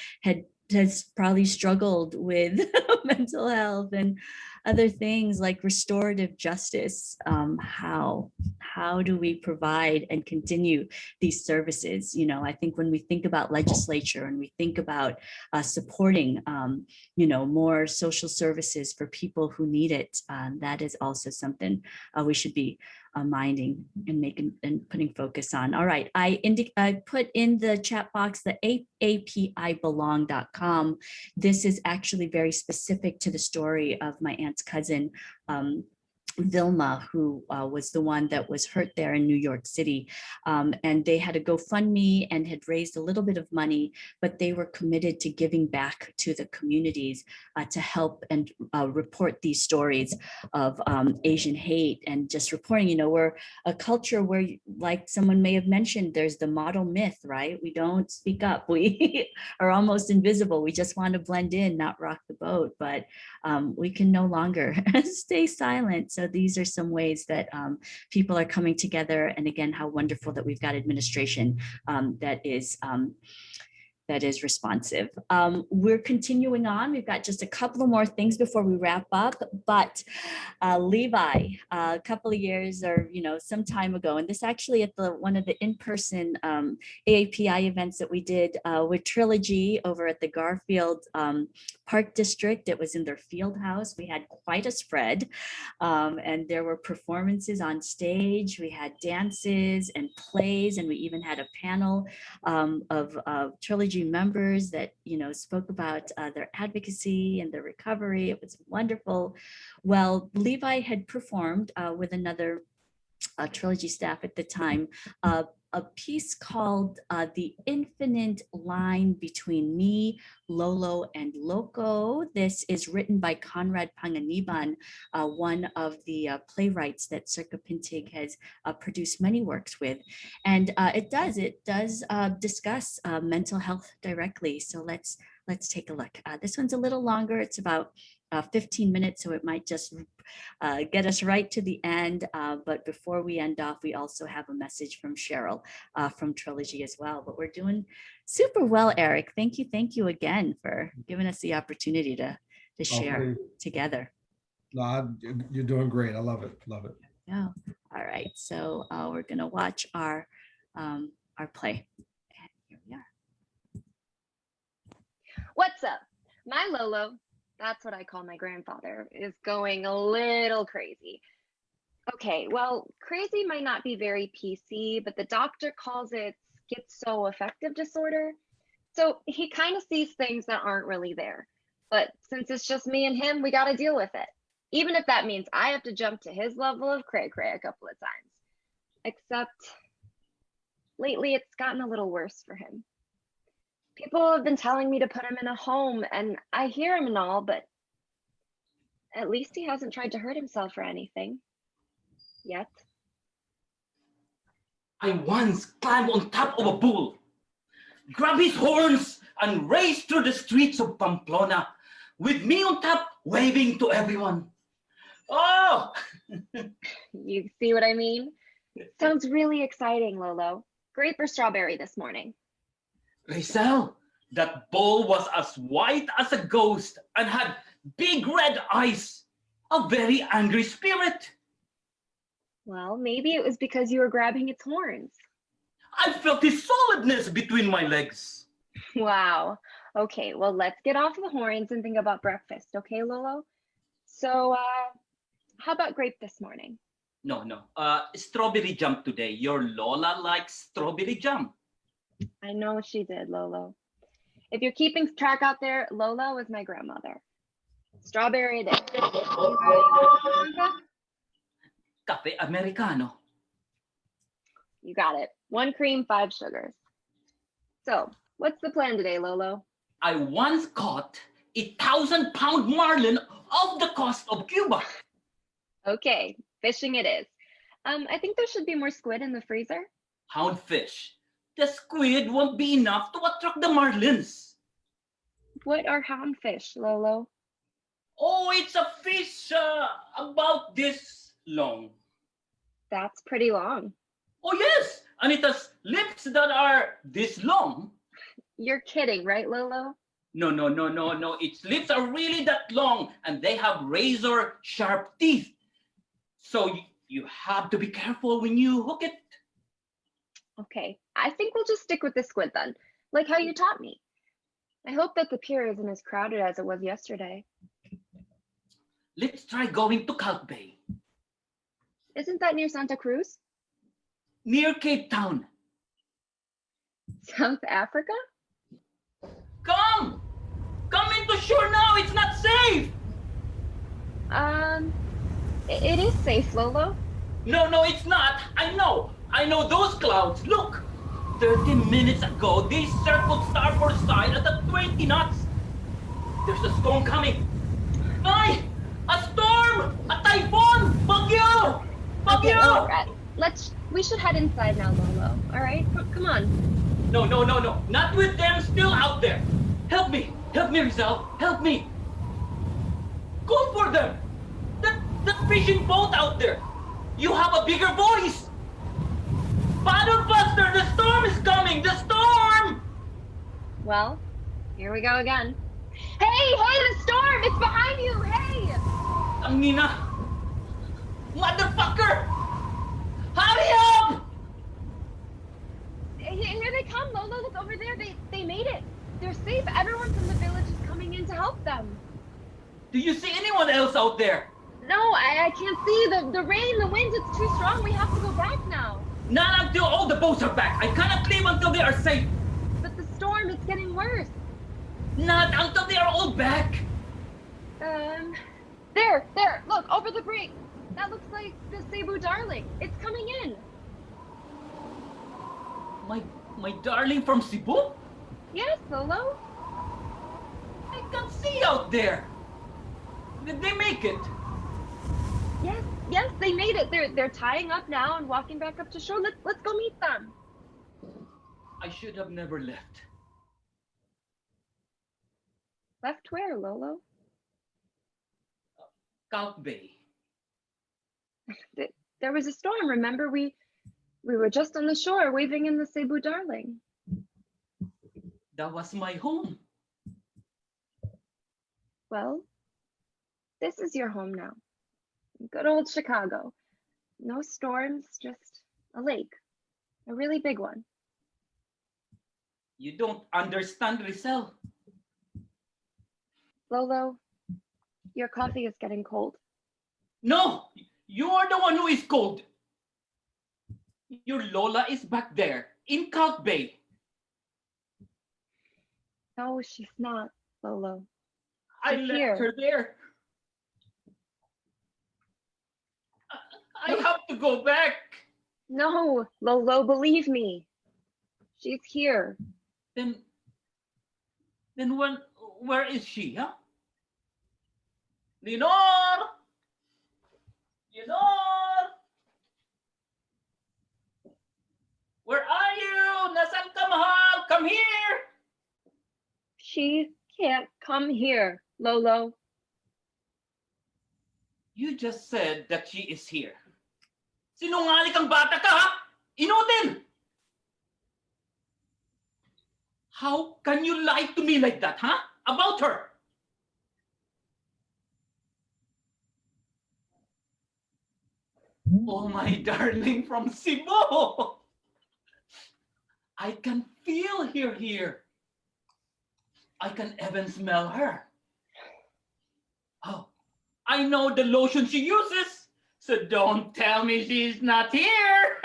has probably struggled with mental health and other things like restorative justice. How do we provide and continue these services? I think when we think about legislature and we think about supporting, more social services for people who need it, that is also something we should be minding and putting focus on. All right, I put in the chat box the AAPIbelong.com. This is actually very specific to the story of my aunt's cousin, Vilma, who was the one that was hurt there in New York City. And they had a GoFundMe and had raised a little bit of money, but they were committed to giving back to the communities to help and report these stories of Asian hate and just reporting. We're a culture where, like someone may have mentioned, there's the model myth, right? We don't speak up. We are almost invisible. We just want to blend in, not rock the boat. But we can no longer stay silent. So these are some ways that people are coming together. And again, how wonderful that we've got administration that is responsive. We're continuing on. We've got just a couple of more things before we wrap up, but Levi, a couple of years or, some time ago, and this actually at one of the in-person AAPI events that we did with Trilogy over at the Garfield Park District. It was in their field house. We had quite a spread, and there were performances on stage. We had dances and plays, and we even had a panel of Trilogy members that spoke about their advocacy and their recovery. It was wonderful. Well, Levi had performed with another Trilogy staff at the time a piece called The Infinite Line Between Me, Lolo, and Loco. This is written by Conrad Panganiban, one of the playwrights that Circa Pintig has produced many works with. And it does discuss mental health directly. So let's take a look. This one's a little longer. It's about 15 minutes, so it might just get us right to the end. But before we end off, we also have a message from Cheryl from Trilogy as well. But we're doing super well, Eric. Thank you again for giving us the opportunity to share together. No, you're doing great. I love it. Love it. Yeah. All right. So we're gonna watch our play. And here we are. What's up? My Lolo, that's what I call my grandfather, is going a little crazy. Okay, well, crazy might not be very PC, but the doctor calls it schizoaffective disorder. So he kind of sees things that aren't really there. But since it's just me and him, we got to deal with it. Even if that means I have to jump to his level of cray-cray a couple of times. Except lately it's gotten a little worse for him. People have been telling me to put him in a home, and I hear him and all, but at least he hasn't tried to hurt himself or anything. Yet. I once climbed on top of a bull, grabbed his horns, and raced through the streets of Pamplona, with me on top, waving to everyone. Oh! You see what I mean? Sounds really exciting, Lolo. Grape or strawberry this morning? Rizal, that bull was as white as a ghost and had big red eyes. A very angry spirit. Well, maybe it was because you were grabbing its horns. I felt his solidness between my legs. Wow. Okay, well, let's get off the horns and think about breakfast, okay, Lolo? So, how about grape this morning? No. Strawberry jam today. Your Lola likes strawberry jam. I know she did, Lolo. If you're keeping track out there, Lola was my grandmother. Strawberry it is. Cafe Americano. You got it. 1 cream, 5 sugars. So, what's the plan today, Lolo? I once caught 1,000-pound marlin off the coast of Cuba. Okay, fishing it is. I think there should be more squid in the freezer. Houndfish. The squid won't be enough to attract the marlins. What are houndfish, Lolo? Oh, it's a fish about this long. That's pretty long. Oh, yes. And it has lips that are this long. You're kidding, right, Lolo? No. Its lips are really that long and they have razor sharp teeth. So you have to be careful when you hook it. Okay, I think we'll just stick with the squid then, like how you taught me. I hope that the pier isn't as crowded as it was yesterday. Let's try going to Calc Bay. Isn't that near Santa Cruz? Near Cape Town. South Africa? Come into shore now, it's not safe. It is safe, Lolo. No, it's not. I know those clouds. Look, 30 minutes ago, they circled starboard side at 20 knots. There's a storm coming. Ay! A storm! A typhoon! Bagyo! Okay, Lolo, we should head inside now, Lolo. All right, come on. No. Not with them still out there. Help me, Rizal. Help me. Call for them! That fishing boat out there! You have a bigger voice! Paddle faster! The storm is coming! The storm! Well, here we go again. Hey, the storm! It's behind you! Hey! Angina! Motherfucker! Hurry up! Here they come, Lola. Look over there. They made it. They're safe. Everyone from the village is coming in to help them. Do you see anyone else out there? No, I can't see. The rain, the wind, it's too strong. We have to go back now. Not until all the boats are back. I cannot leave until they are safe. But the storm, it's getting worse. Not until they are all back. There. Look, over the bridge. That looks like the Cebu Darling. It's coming in. My darling from Cebu? Yes, Lolo. I can see out there. Did they make it? Yes, they made it. They're tying up now and walking back up to shore. Let's go meet them. I should have never left. Left where, Lolo? Calc Bay. There was a storm, remember? We were just on the shore waving in the Cebu Darling. That was my home. Well, this is your home now. Good old Chicago. No storms, just a lake. A really big one. You don't understand, Rizal. Lolo, your coffee is getting cold. No! You are the one who is cold. Your Lola is back there, in Calc Bay. No, she's not, Lolo. I left her there. I have to go back. No, Lolo, believe me. She's here. Then where is she, huh? Lenore! Where are you? Nasan ka, mahal? Come here! She can't come here, Lolo. You just said that she is here. Sinungaling kang bata ka, ha? Inutin! How can you lie to me like that, huh? About her? Oh, my darling from Cebu! I can feel her here. I can even smell her. Oh, I know the lotion she uses, so don't tell me she's not here.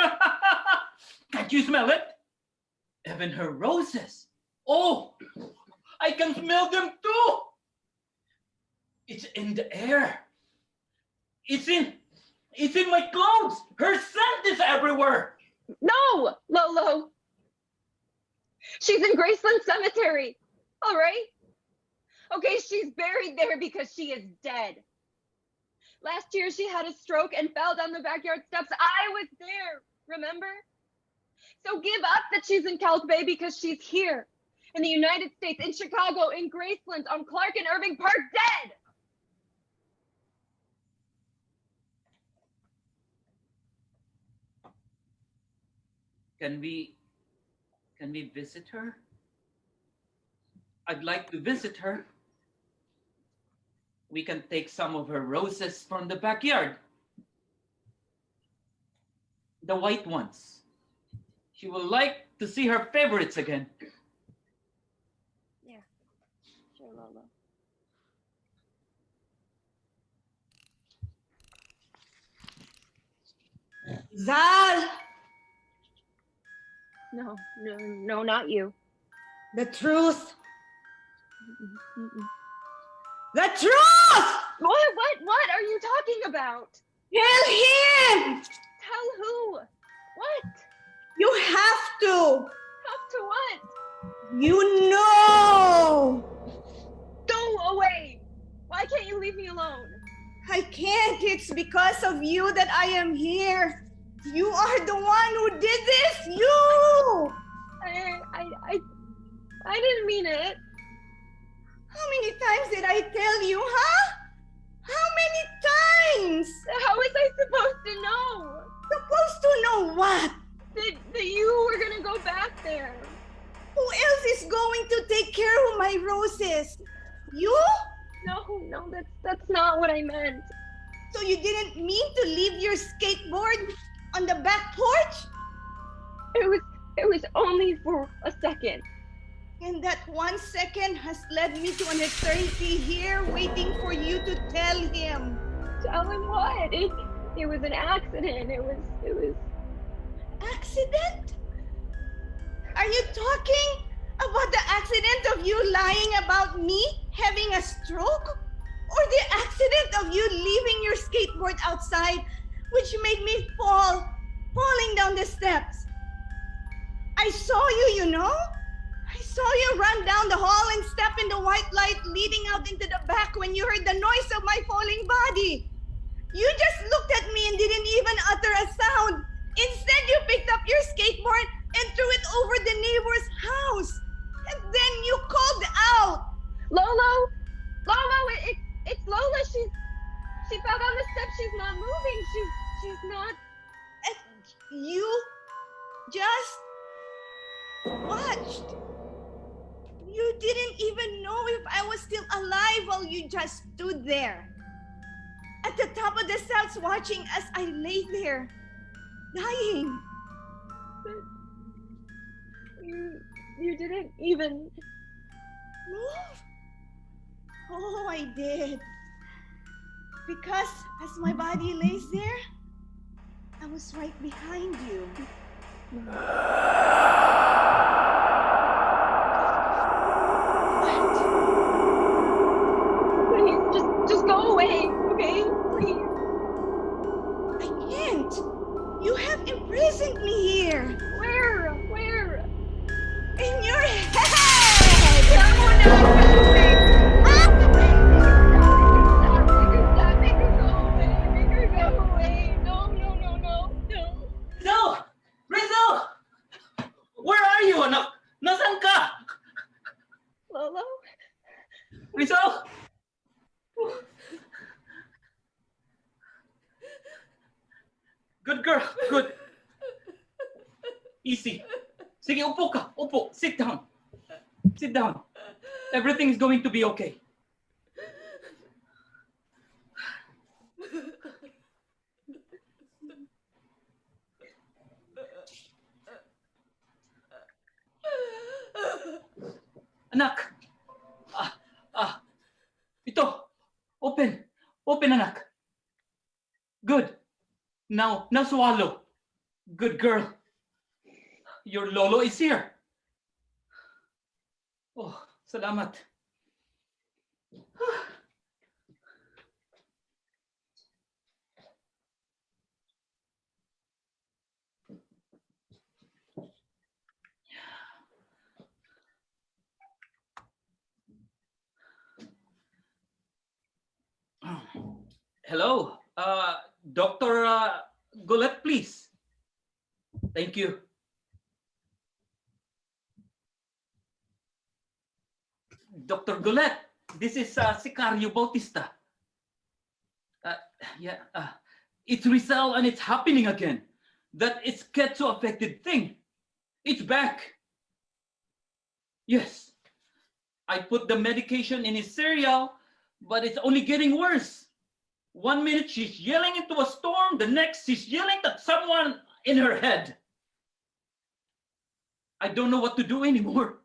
Can't you smell it? Even her roses. Oh, I can smell them too. It's in the air. It's in my clothes. Her scent is everywhere. No, Lolo. She's in Graceland Cemetery. All right. Okay, she's buried there because she is dead. Last year she had a stroke and fell down the backyard steps. I was there, remember? So give up that she's in Calc Bay because she's here. In the United States, in Chicago, in Graceland, on Clark and Irving Park, dead! Can we visit her? I'd like to visit her. We can take some of her roses from the backyard. The white ones. She will like to see her favorites again. Yeah, sure, Lolo. Zal! No, not you. The truth. Mm-mm. The truth! What are you talking about? Tell him! Tell who? What? You have to! Have to what? You know! Go away! Why can't you leave me alone? I can't. It's because of you that I am here. You are the one who did this! You! I didn't mean it. How many times did I tell you, huh? many times? How was I supposed to know? Supposed to know what? That you were gonna go back there. Who else is going to take care of my roses? You? No, that's not what I meant. So you didn't mean to leave your skateboard on the back porch? It was only for a second. And that 1 second has led me to an eternity here waiting for you to tell him. Tell him what? It was an accident. It was... Accident? Are you talking about the accident of you lying about me having a stroke? Or the accident of you leaving your skateboard outside, which made me falling down the steps? I saw you, you know? I saw you run down the hall and step in the white light leading out into the back when you heard the noise of my falling body. You just looked at me and didn't even utter a sound. Instead, you picked up your skateboard and threw it over the neighbor's house. And then you called out, Lolo, it's Lola. She fell down the steps. She's not moving. She's not. And you just watched. You didn't even know if I was still alive while you just stood there at the top of the steps watching as I lay there, dying. You didn't even move? Oh, I did. Because as my body lays there, I was right behind you. Please, just go away, okay? Please. I can't. You have imprisoned me here. Where? In your head. Rizal! Where are you, anak? Nasaan ka? Lolo? Rizal? Good girl, good. Easy. Sige, upo ka. Upo. Sit down. Sit down. Everything is going to be okay. Anak. Ito. Open. Open, anak. Good. Now swallow. Good girl. Your lolo is here. Oh, salamat. Hello, Dr. Golet, please. Thank you. Dr. Golet, this is Sicario Bautista. It's Rizal and it's happening again. That schizo affected thing. It's back. Yes. I put the medication in his cereal, but it's only getting worse. 1 minute she's yelling into a storm, the next she's yelling at someone in her head. I don't know what to do anymore.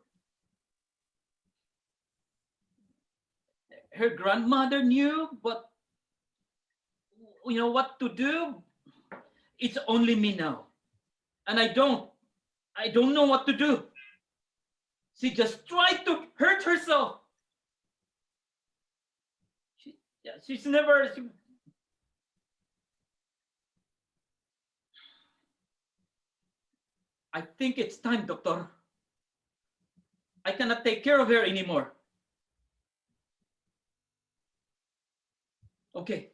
Her grandmother knew, but you know what to do? It's only me now. And I don't know what to do. She just tried to hurt herself. She's never... I think it's time, doctor. I cannot take care of her anymore. Okay.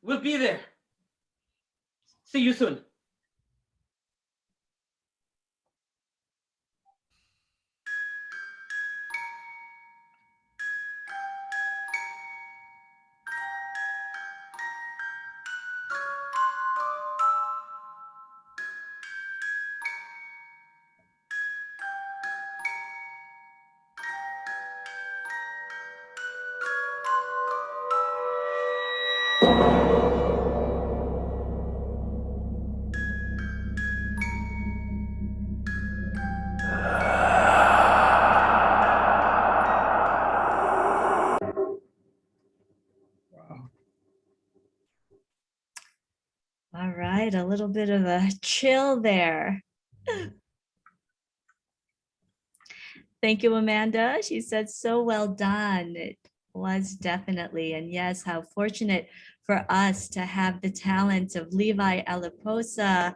We'll be there. See you soon. All right, a little bit of a chill there. Thank you, Amanda. She said, so well done. It was definitely. And yes, how fortunate for us to have the talents of Levi Alaposa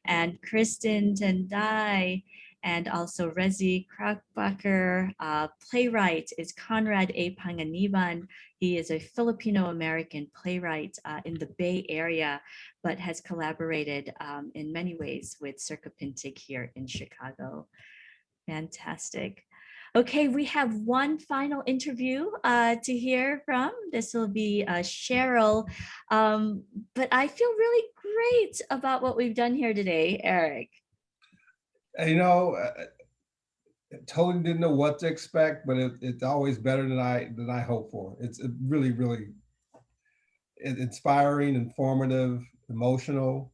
and Kristen Tendai and also Rezi Krakbacher. Playwright is Conrad A. Panganiban. He is a Filipino-American playwright in the Bay Area, but has collaborated in many ways with Circa Pintig here in Chicago. Fantastic. Okay, we have one final interview to hear from. This will be Cheryl, but I feel really great about what we've done here today, Eric. You know, I totally didn't know what to expect, but it's always better than I hope for. It's really, really inspiring, informative, emotional.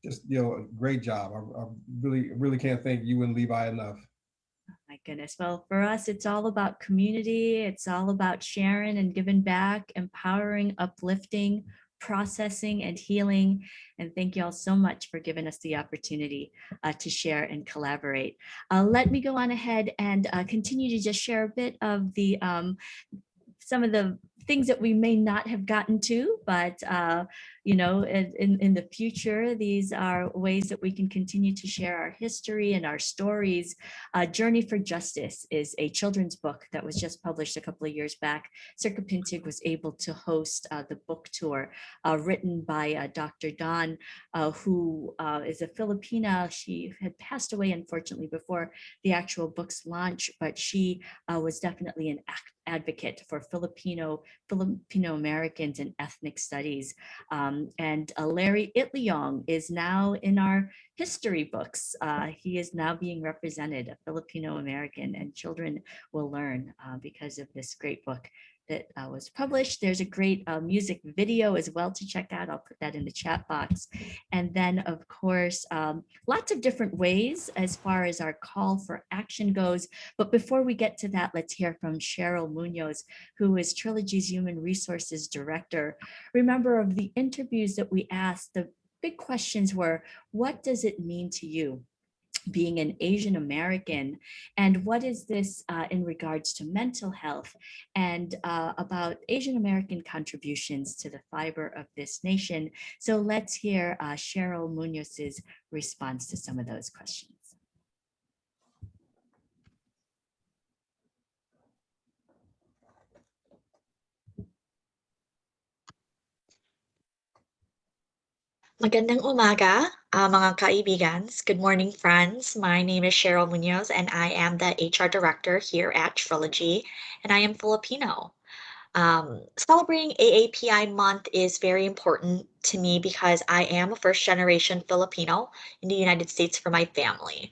Just, you know, a great job. I really can't thank you and Levi enough. My goodness. Well, for us, it's all about community. It's all about sharing and giving back, empowering, uplifting, processing, and healing. And thank you all so much for giving us the opportunity to share and collaborate. Let me go on ahead and continue to just share a bit of the some of the things that we may not have gotten to, but you know, in the future, these are ways that we can continue to share our history and our stories. Journey for Justice is a children's book that was just published a couple of years back. Circa Pintig was able to host the book tour written by Dr. Dawn, who is a Filipina. She had passed away, unfortunately, before the actual book's launch, but she was definitely an advocate for Filipino Americans and ethnic studies. And Larry Itliong is now in our history books. He is now being represented, a Filipino American, and children will learn because of this great book that was published. There's a great music video as well to check out. I'll put that in the chat box. And then, of course, lots of different ways as far as our call for action goes. But before we get to that, let's hear from Cheryl Munoz, who is Trilogy's Human Resources Director. Remember, of the interviews that we asked, the big questions were, what does it mean to you being an Asian American, and what is this in regards to mental health, and about Asian American contributions to the fiber of this nation? So let's hear Cheryl Munoz's response to some of those questions. Magandang umaga, mga kaibigans. Good morning, friends. My name is Cheryl Munoz, and I am the HR Director here at Trilogy, and I am Filipino. Celebrating AAPI month is very important to me because I am a first generation Filipino in the United States for my family.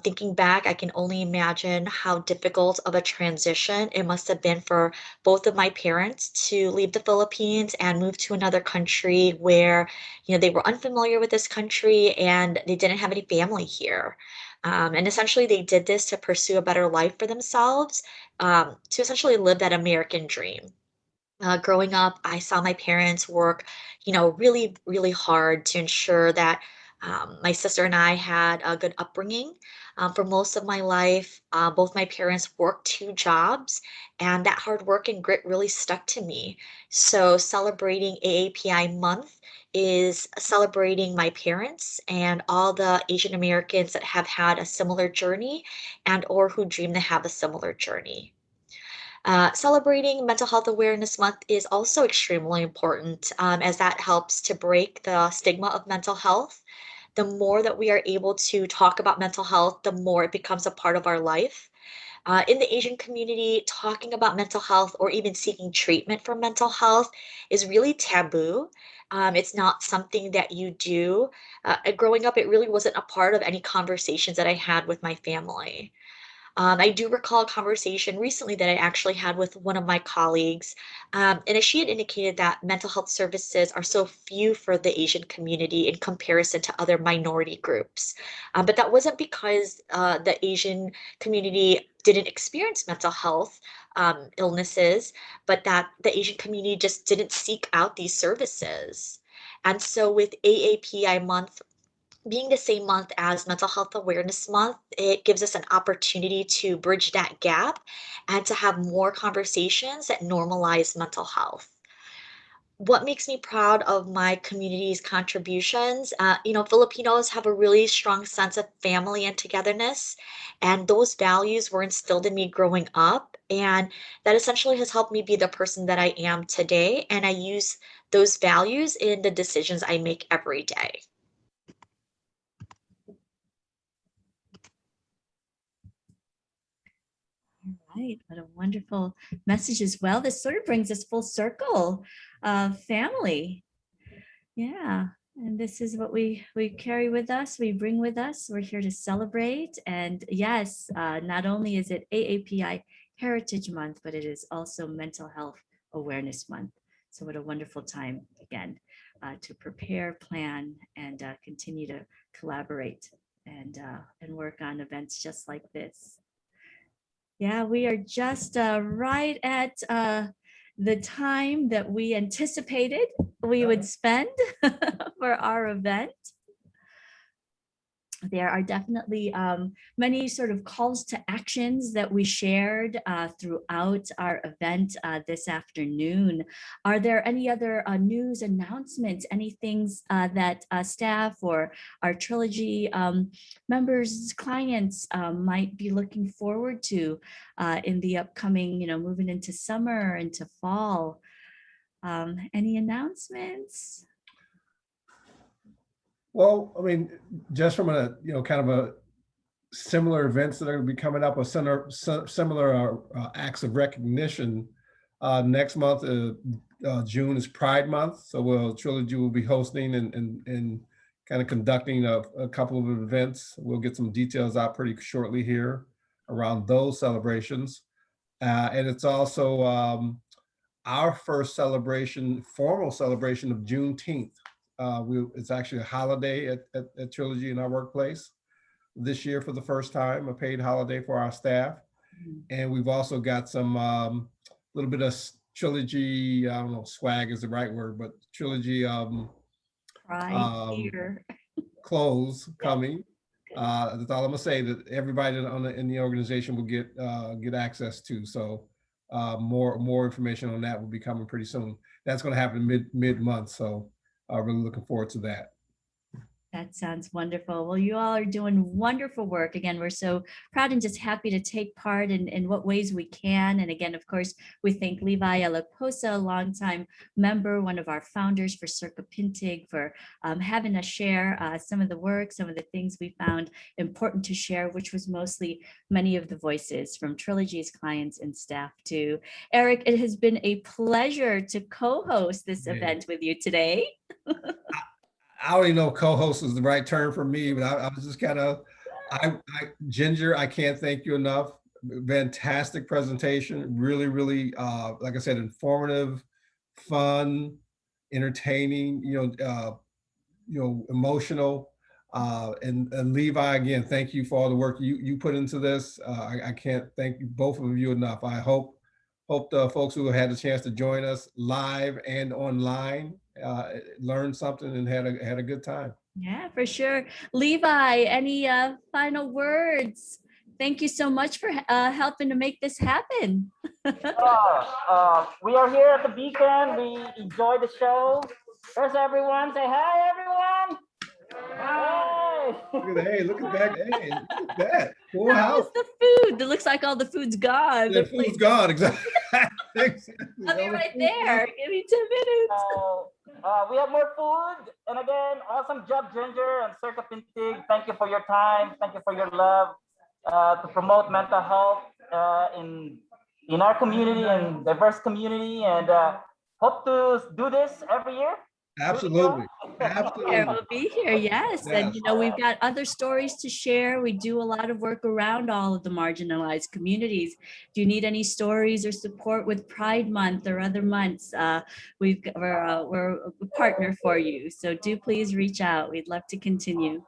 Thinking back, I can only imagine how difficult of a transition it must have been for both of my parents to leave the Philippines and move to another country where, you know, they were unfamiliar with this country and they didn't have any family here. And essentially, they did this to pursue a better life for themselves, to essentially live that American dream. Growing up, I saw my parents work, you know, really, really hard to ensure that my sister and I had a good upbringing. For most of my life, both my parents worked two jobs, and that hard work and grit really stuck to me. So celebrating AAPI month is celebrating my parents and all the Asian Americans that have had a similar journey and or who dream to have a similar journey. Celebrating Mental Health Awareness Month is also extremely important, as that helps to break the stigma of mental health. The more that we are able to talk about mental health, the more it becomes a part of our life. In the Asian community, talking about mental health or even seeking treatment for mental health is really taboo. It's not something that you do. Growing up, it really wasn't a part of any conversations that I had with my family. I do recall a conversation recently that I actually had with one of my colleagues, and she had indicated that mental health services are so few for the Asian community in comparison to other minority groups. But that wasn't because the Asian community didn't experience mental health illnesses, but that the Asian community just didn't seek out these services. And so with AAPI month being the same month as Mental Health Awareness Month, it gives us an opportunity to bridge that gap and to have more conversations that normalize mental health. What makes me proud of my community's contributions? Filipinos have a really strong sense of family and togetherness, and those values were instilled in me growing up, and that essentially has helped me be the person that I am today, and I use those values in the decisions I make every day. Right. What a wonderful message as well. This sort of brings us full circle of family. Yeah. And this is what we carry with us, we bring with us. We're here to celebrate. And yes, not only is it AAPI Heritage Month, but it is also Mental Health Awareness Month. So what a wonderful time again to prepare, plan, and continue to collaborate and work on events just like this. Yeah, we are just right at the time that we anticipated we would spend for our event. There are definitely many sort of calls to actions that we shared throughout our event this afternoon. Are there any other news announcements, any things that staff or our Trilogy members, clients might be looking forward to in the upcoming, moving into summer, into fall? Any announcements? Well, I mean, just from a, kind of a similar events that are going to be coming up, or similar acts of recognition. Next month, June is Pride Month, so Trilogy will be hosting and kind of conducting a couple of events. We'll get some details out pretty shortly here around those celebrations. And it's also our first formal celebration of Juneteenth. It's actually a holiday at Trilogy in our workplace this year for the first time, a paid holiday for our staff. And we've also got some little bit of Trilogy, I don't know, swag is the right word, but Trilogy clothes coming. That's all I'm gonna say, that everybody in the organization will get access to. So more information on that will be coming pretty soon. That's gonna happen mid-month. So really looking forward to that. That sounds wonderful. Well, you all are doing wonderful work. Again, we're so proud and just happy to take part in what ways we can. And again, of course, we thank Levi Alaposa, a longtime member, one of our founders for Circa Pintig, for having us share some of the work, some of the things we found important to share, which was mostly many of the voices from Trilogy's clients and staff too. Eric, it has been a pleasure to co-host this event with you today. I don't even know if co-host is the right term for me, but I was just kind of, Ginger, I can't thank you enough. Fantastic presentation. Really, really, like I said, informative, fun, entertaining, emotional. And Levi, again, thank you for all the work you put into this. I can't thank you, both of you enough. I hope the folks who had a chance to join us live and online learned something and had a good time. Yeah, for sure. Levi, any final words? Thank you so much for helping to make this happen. We are here at the Beacon. We enjoy the show. There's everyone. Say hi, everyone. Hi. Look at that. Hey, look at that. Full That house. was the food. It looks like all the food's gone. The food's gone, exactly. I'll be right there. Give me 2 minutes. We have more food. And again, awesome job, Ginger and Circa Pintig. Thank you for your time. Thank you for your love to promote mental health in our community and diverse community. And hope to do this every year. Absolutely. Here, Absolutely. we'll be here, yes. And Yes. you know, we've got other stories to share. We do a lot of work around all of the marginalized communities. Do you need any stories or support with Pride Month or other months? We're a partner for you. So do please reach out. We'd love to continue.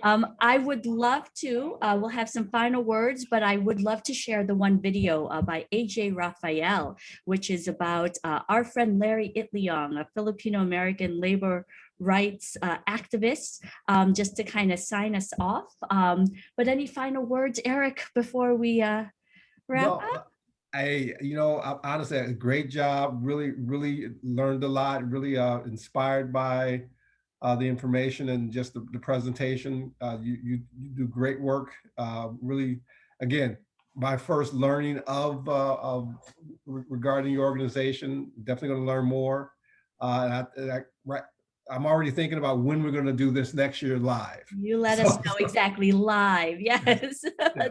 I would love to, we'll have some final words, but I would love to share the one video by AJ Rafael, which is about our friend Larry Itliong, a Filipino-American labor rights activist, just to kind of sign us off. But any final words, Eric, before we wrap up? Honestly, a great job. Really learned a lot. Really inspired by the information and just the presentation. You do great work. Really, again, my first learning of regarding your organization. Definitely going to learn more. I'm already thinking about when we're going to do this next year live. You let us know exactly live. Yes,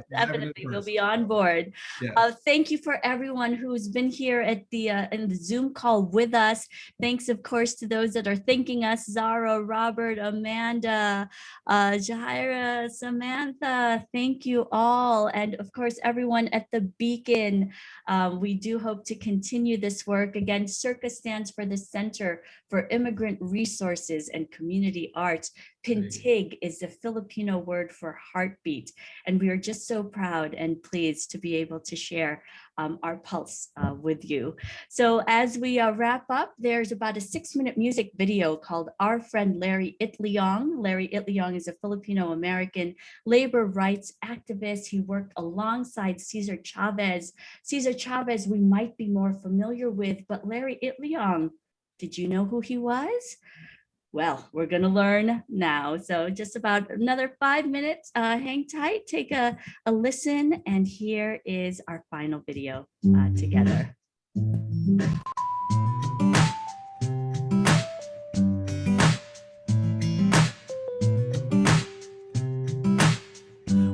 definitely. We'll be on board. Yes. Thank you for everyone who's been here at the in the Zoom call with us. Thanks, of course, to those that are thanking us: Zara, Robert, Amanda, Jaira, Samantha. Thank you all, and of course, everyone at the Beacon. We do hope to continue this work. Again, CIRCA stands for the Center for Immigrant Resources and Community Arts. Pintig is the Filipino word for heartbeat. And we are just so proud and pleased to be able to share our pulse with you. So as we wrap up, there's about a 6-minute music video called Our Friend Larry Itliong. Larry Itliong is a Filipino-American labor rights activist. He worked alongside Cesar Chavez. Cesar Chavez we might be more familiar with, but Larry Itliong, did you know who he was? Well, we're going to learn now. So just about another 5 minutes. Hang tight, take a listen, and here is our final video together.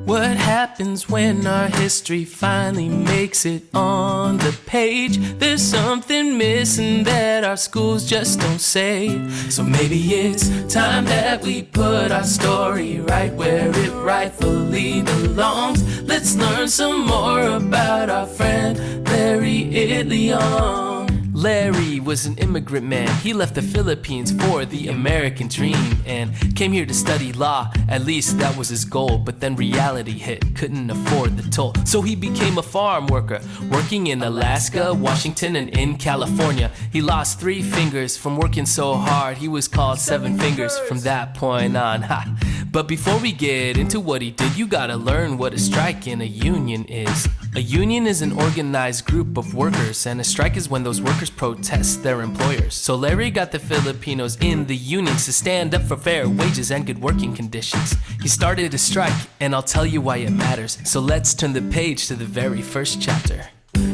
What happens when our history finally makes it on the page? There's something missing that our schools just don't say. So maybe it's time that we put our story right where it rightfully belongs. Let's learn some more about our friend Larry Itliong. Larry was an immigrant man. He left the Philippines for the American dream and came here to study law. At least that was his goal, but then reality hit, couldn't afford the toll. So he became a farm worker, working in Alaska, Washington, and in California. He lost 3 fingers from working so hard. He was called 7 Fingers from that point on. Ha. But before we get into what he did, you gotta learn what a strike in a union is. A union is an organized group of workers, and a strike is when those workers protest their employers. So Larry got the Filipinos in the unions to stand up for fair wages and good working conditions. He started a strike, and I'll tell you why it matters. So let's turn the page to the very first chapter.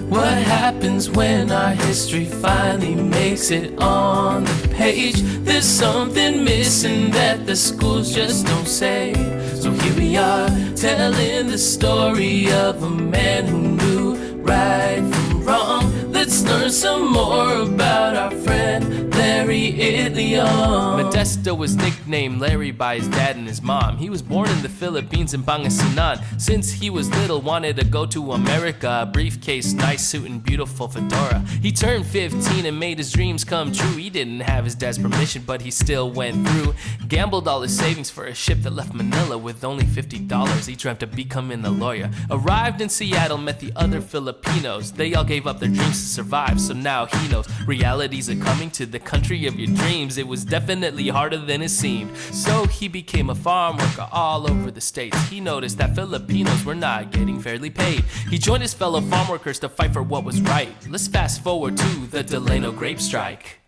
What happens when our history finally makes it on the page? There's something missing that the schools just don't say. So here we are, telling the story of a man who knew right from wrong. Let's learn some more about our friend Larry Itliong. Modesto was nicknamed Larry by his dad and his mom. He was born in the Philippines in Pangasinan. Since he was little, wanted to go to America. A briefcase, nice suit, and beautiful fedora. He turned 15 and made his dreams come true. He didn't have his dad's permission, but he still went through. Gambled all his savings for a ship that left Manila with only $50. He dreamt of becoming a lawyer. Arrived in Seattle, met the other Filipinos. They all gave up their dreams to survive, so now he knows realities are coming to the country of your dreams. It was definitely harder than it seemed. So he became a farm worker all over the states. He noticed that Filipinos were not getting fairly paid. He joined his fellow farm workers to fight for what was right. Let's fast forward to the Delano grape strike.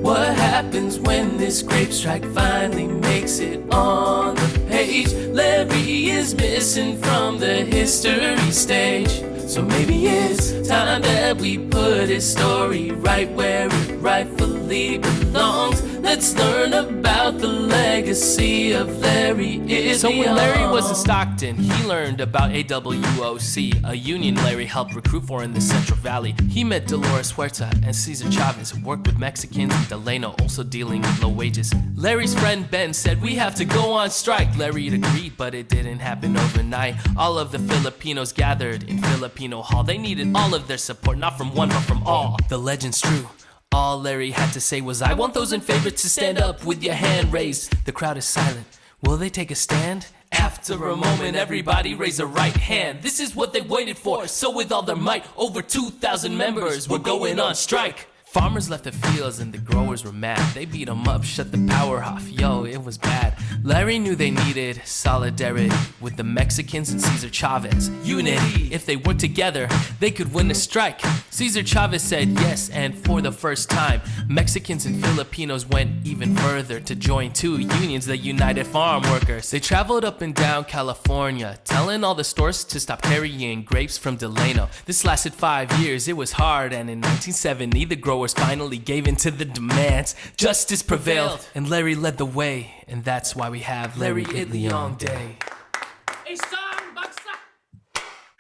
What happens when this grape strike finally makes it on the page? Larry is missing from the history stage. So maybe it's time that we put his story right where it rightfully truly belongs. Let's learn about the legacy of Larry Ilion. So when Larry was in Stockton, he learned about AWOC, a union Larry helped recruit for in the Central Valley. He met Dolores Huerta and Cesar Chavez, worked with Mexicans in Delano, also dealing with low wages. Larry's friend Ben said, we have to go on strike. Larry agreed, but it didn't happen overnight. All of the Filipinos gathered in Filipino Hall. They needed all of their support, not from one, but from all. The legend's true. All Larry had to say was, I want those in favor to stand up with your hand raised. The crowd is silent. Will they take a stand? After a moment, everybody raised a right hand. This is what they waited for. So with all their might, over 2,000 members were going on strike. Farmers left the fields and the growers were mad. They beat them up, shut the power off. Yo, it was bad. Larry knew they needed solidarity with the Mexicans and Cesar Chavez. Unity. If they worked together, they could win the strike. Cesar Chavez said yes, and for the first time, Mexicans and Filipinos went even further to join two unions that united farm workers. They traveled up and down California, telling all the stores to stop carrying grapes from Delano. This lasted 5 years. It was hard, and in 1970, the growers finally gave in to the demands. Justice prevailed, and Larry led the way, and that's why we have Larry Ilion Day.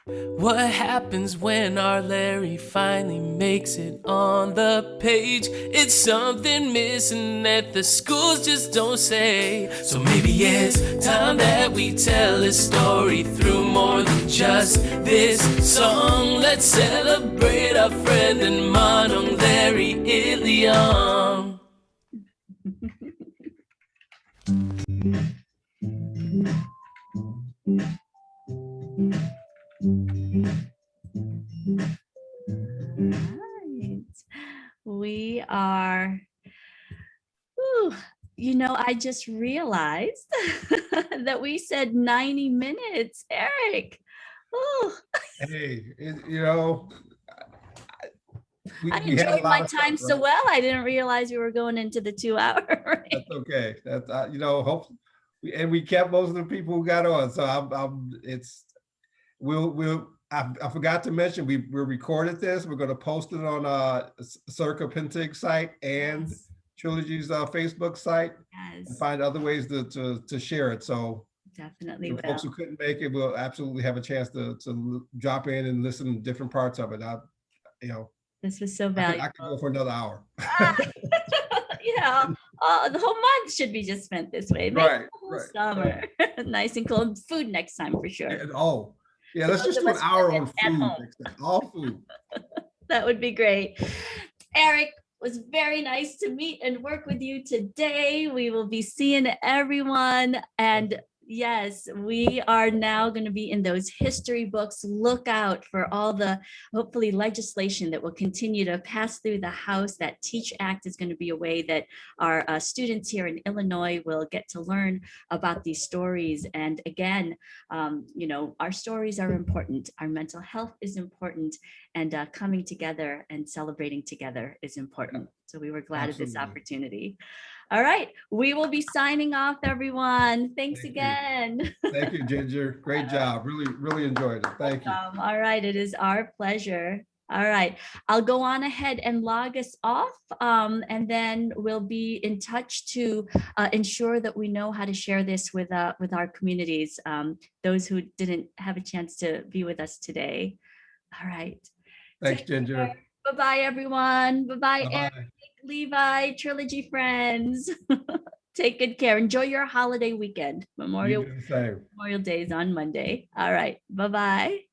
What happens when our Larry finally makes it on the page? It's something missing that the schools just don't say. So maybe it's time that we tell his story through more than just this song. Let's celebrate our friend and Manong Larry Ilion. Right. We are, whew, you know, I just realized that we said 90 minutes, Eric. Oh, Hey, you know, I we had a enjoyed lot my of fun, time so right? well. I didn't realize we were going into the 2 hour. That's okay. That's you know, hope and we kept most of the people who got on. So I forgot to mention we recorded this. We're going to post it on Circa Pintig site and Trilogy's Facebook site. Yes. And find other ways to share it. So definitely the folks who couldn't make it will absolutely have a chance to drop in and listen to different parts of it. You know, this was so valuable. I could go for another hour. Yeah, the whole month should be just spent this way. Make Right, the whole right. Summer. Nice and cold food next time for sure. Oh, yeah, let's just do an hour on food next time. All food. That would be great. Eric, it was very nice to meet and work with you today. We will be seeing everyone. And yes, we are now going to be in those history books. Look out for all the, hopefully, legislation that will continue to pass through the House. That TEACH Act is going to be a way that our students here in Illinois will get to learn about these stories. And again, you know, our stories are important. Our mental health is important. And coming together and celebrating together is important. So we were glad of this opportunity. All right, we will be signing off, everyone. Thanks again. Thank you, Ginger. Great job. Really, really enjoyed it. Thank you. All right, it is our pleasure. All right, I'll go on ahead and log us off, and then we'll be in touch to ensure that we know how to share this with our communities, those who didn't have a chance to be with us today. All right. Thanks, Ginger. Bye-bye, everyone. Bye-bye, Eric, Levi, Trilogy friends. Take good care. Enjoy your holiday weekend. Memorial Day is on Monday. All right. Bye-bye.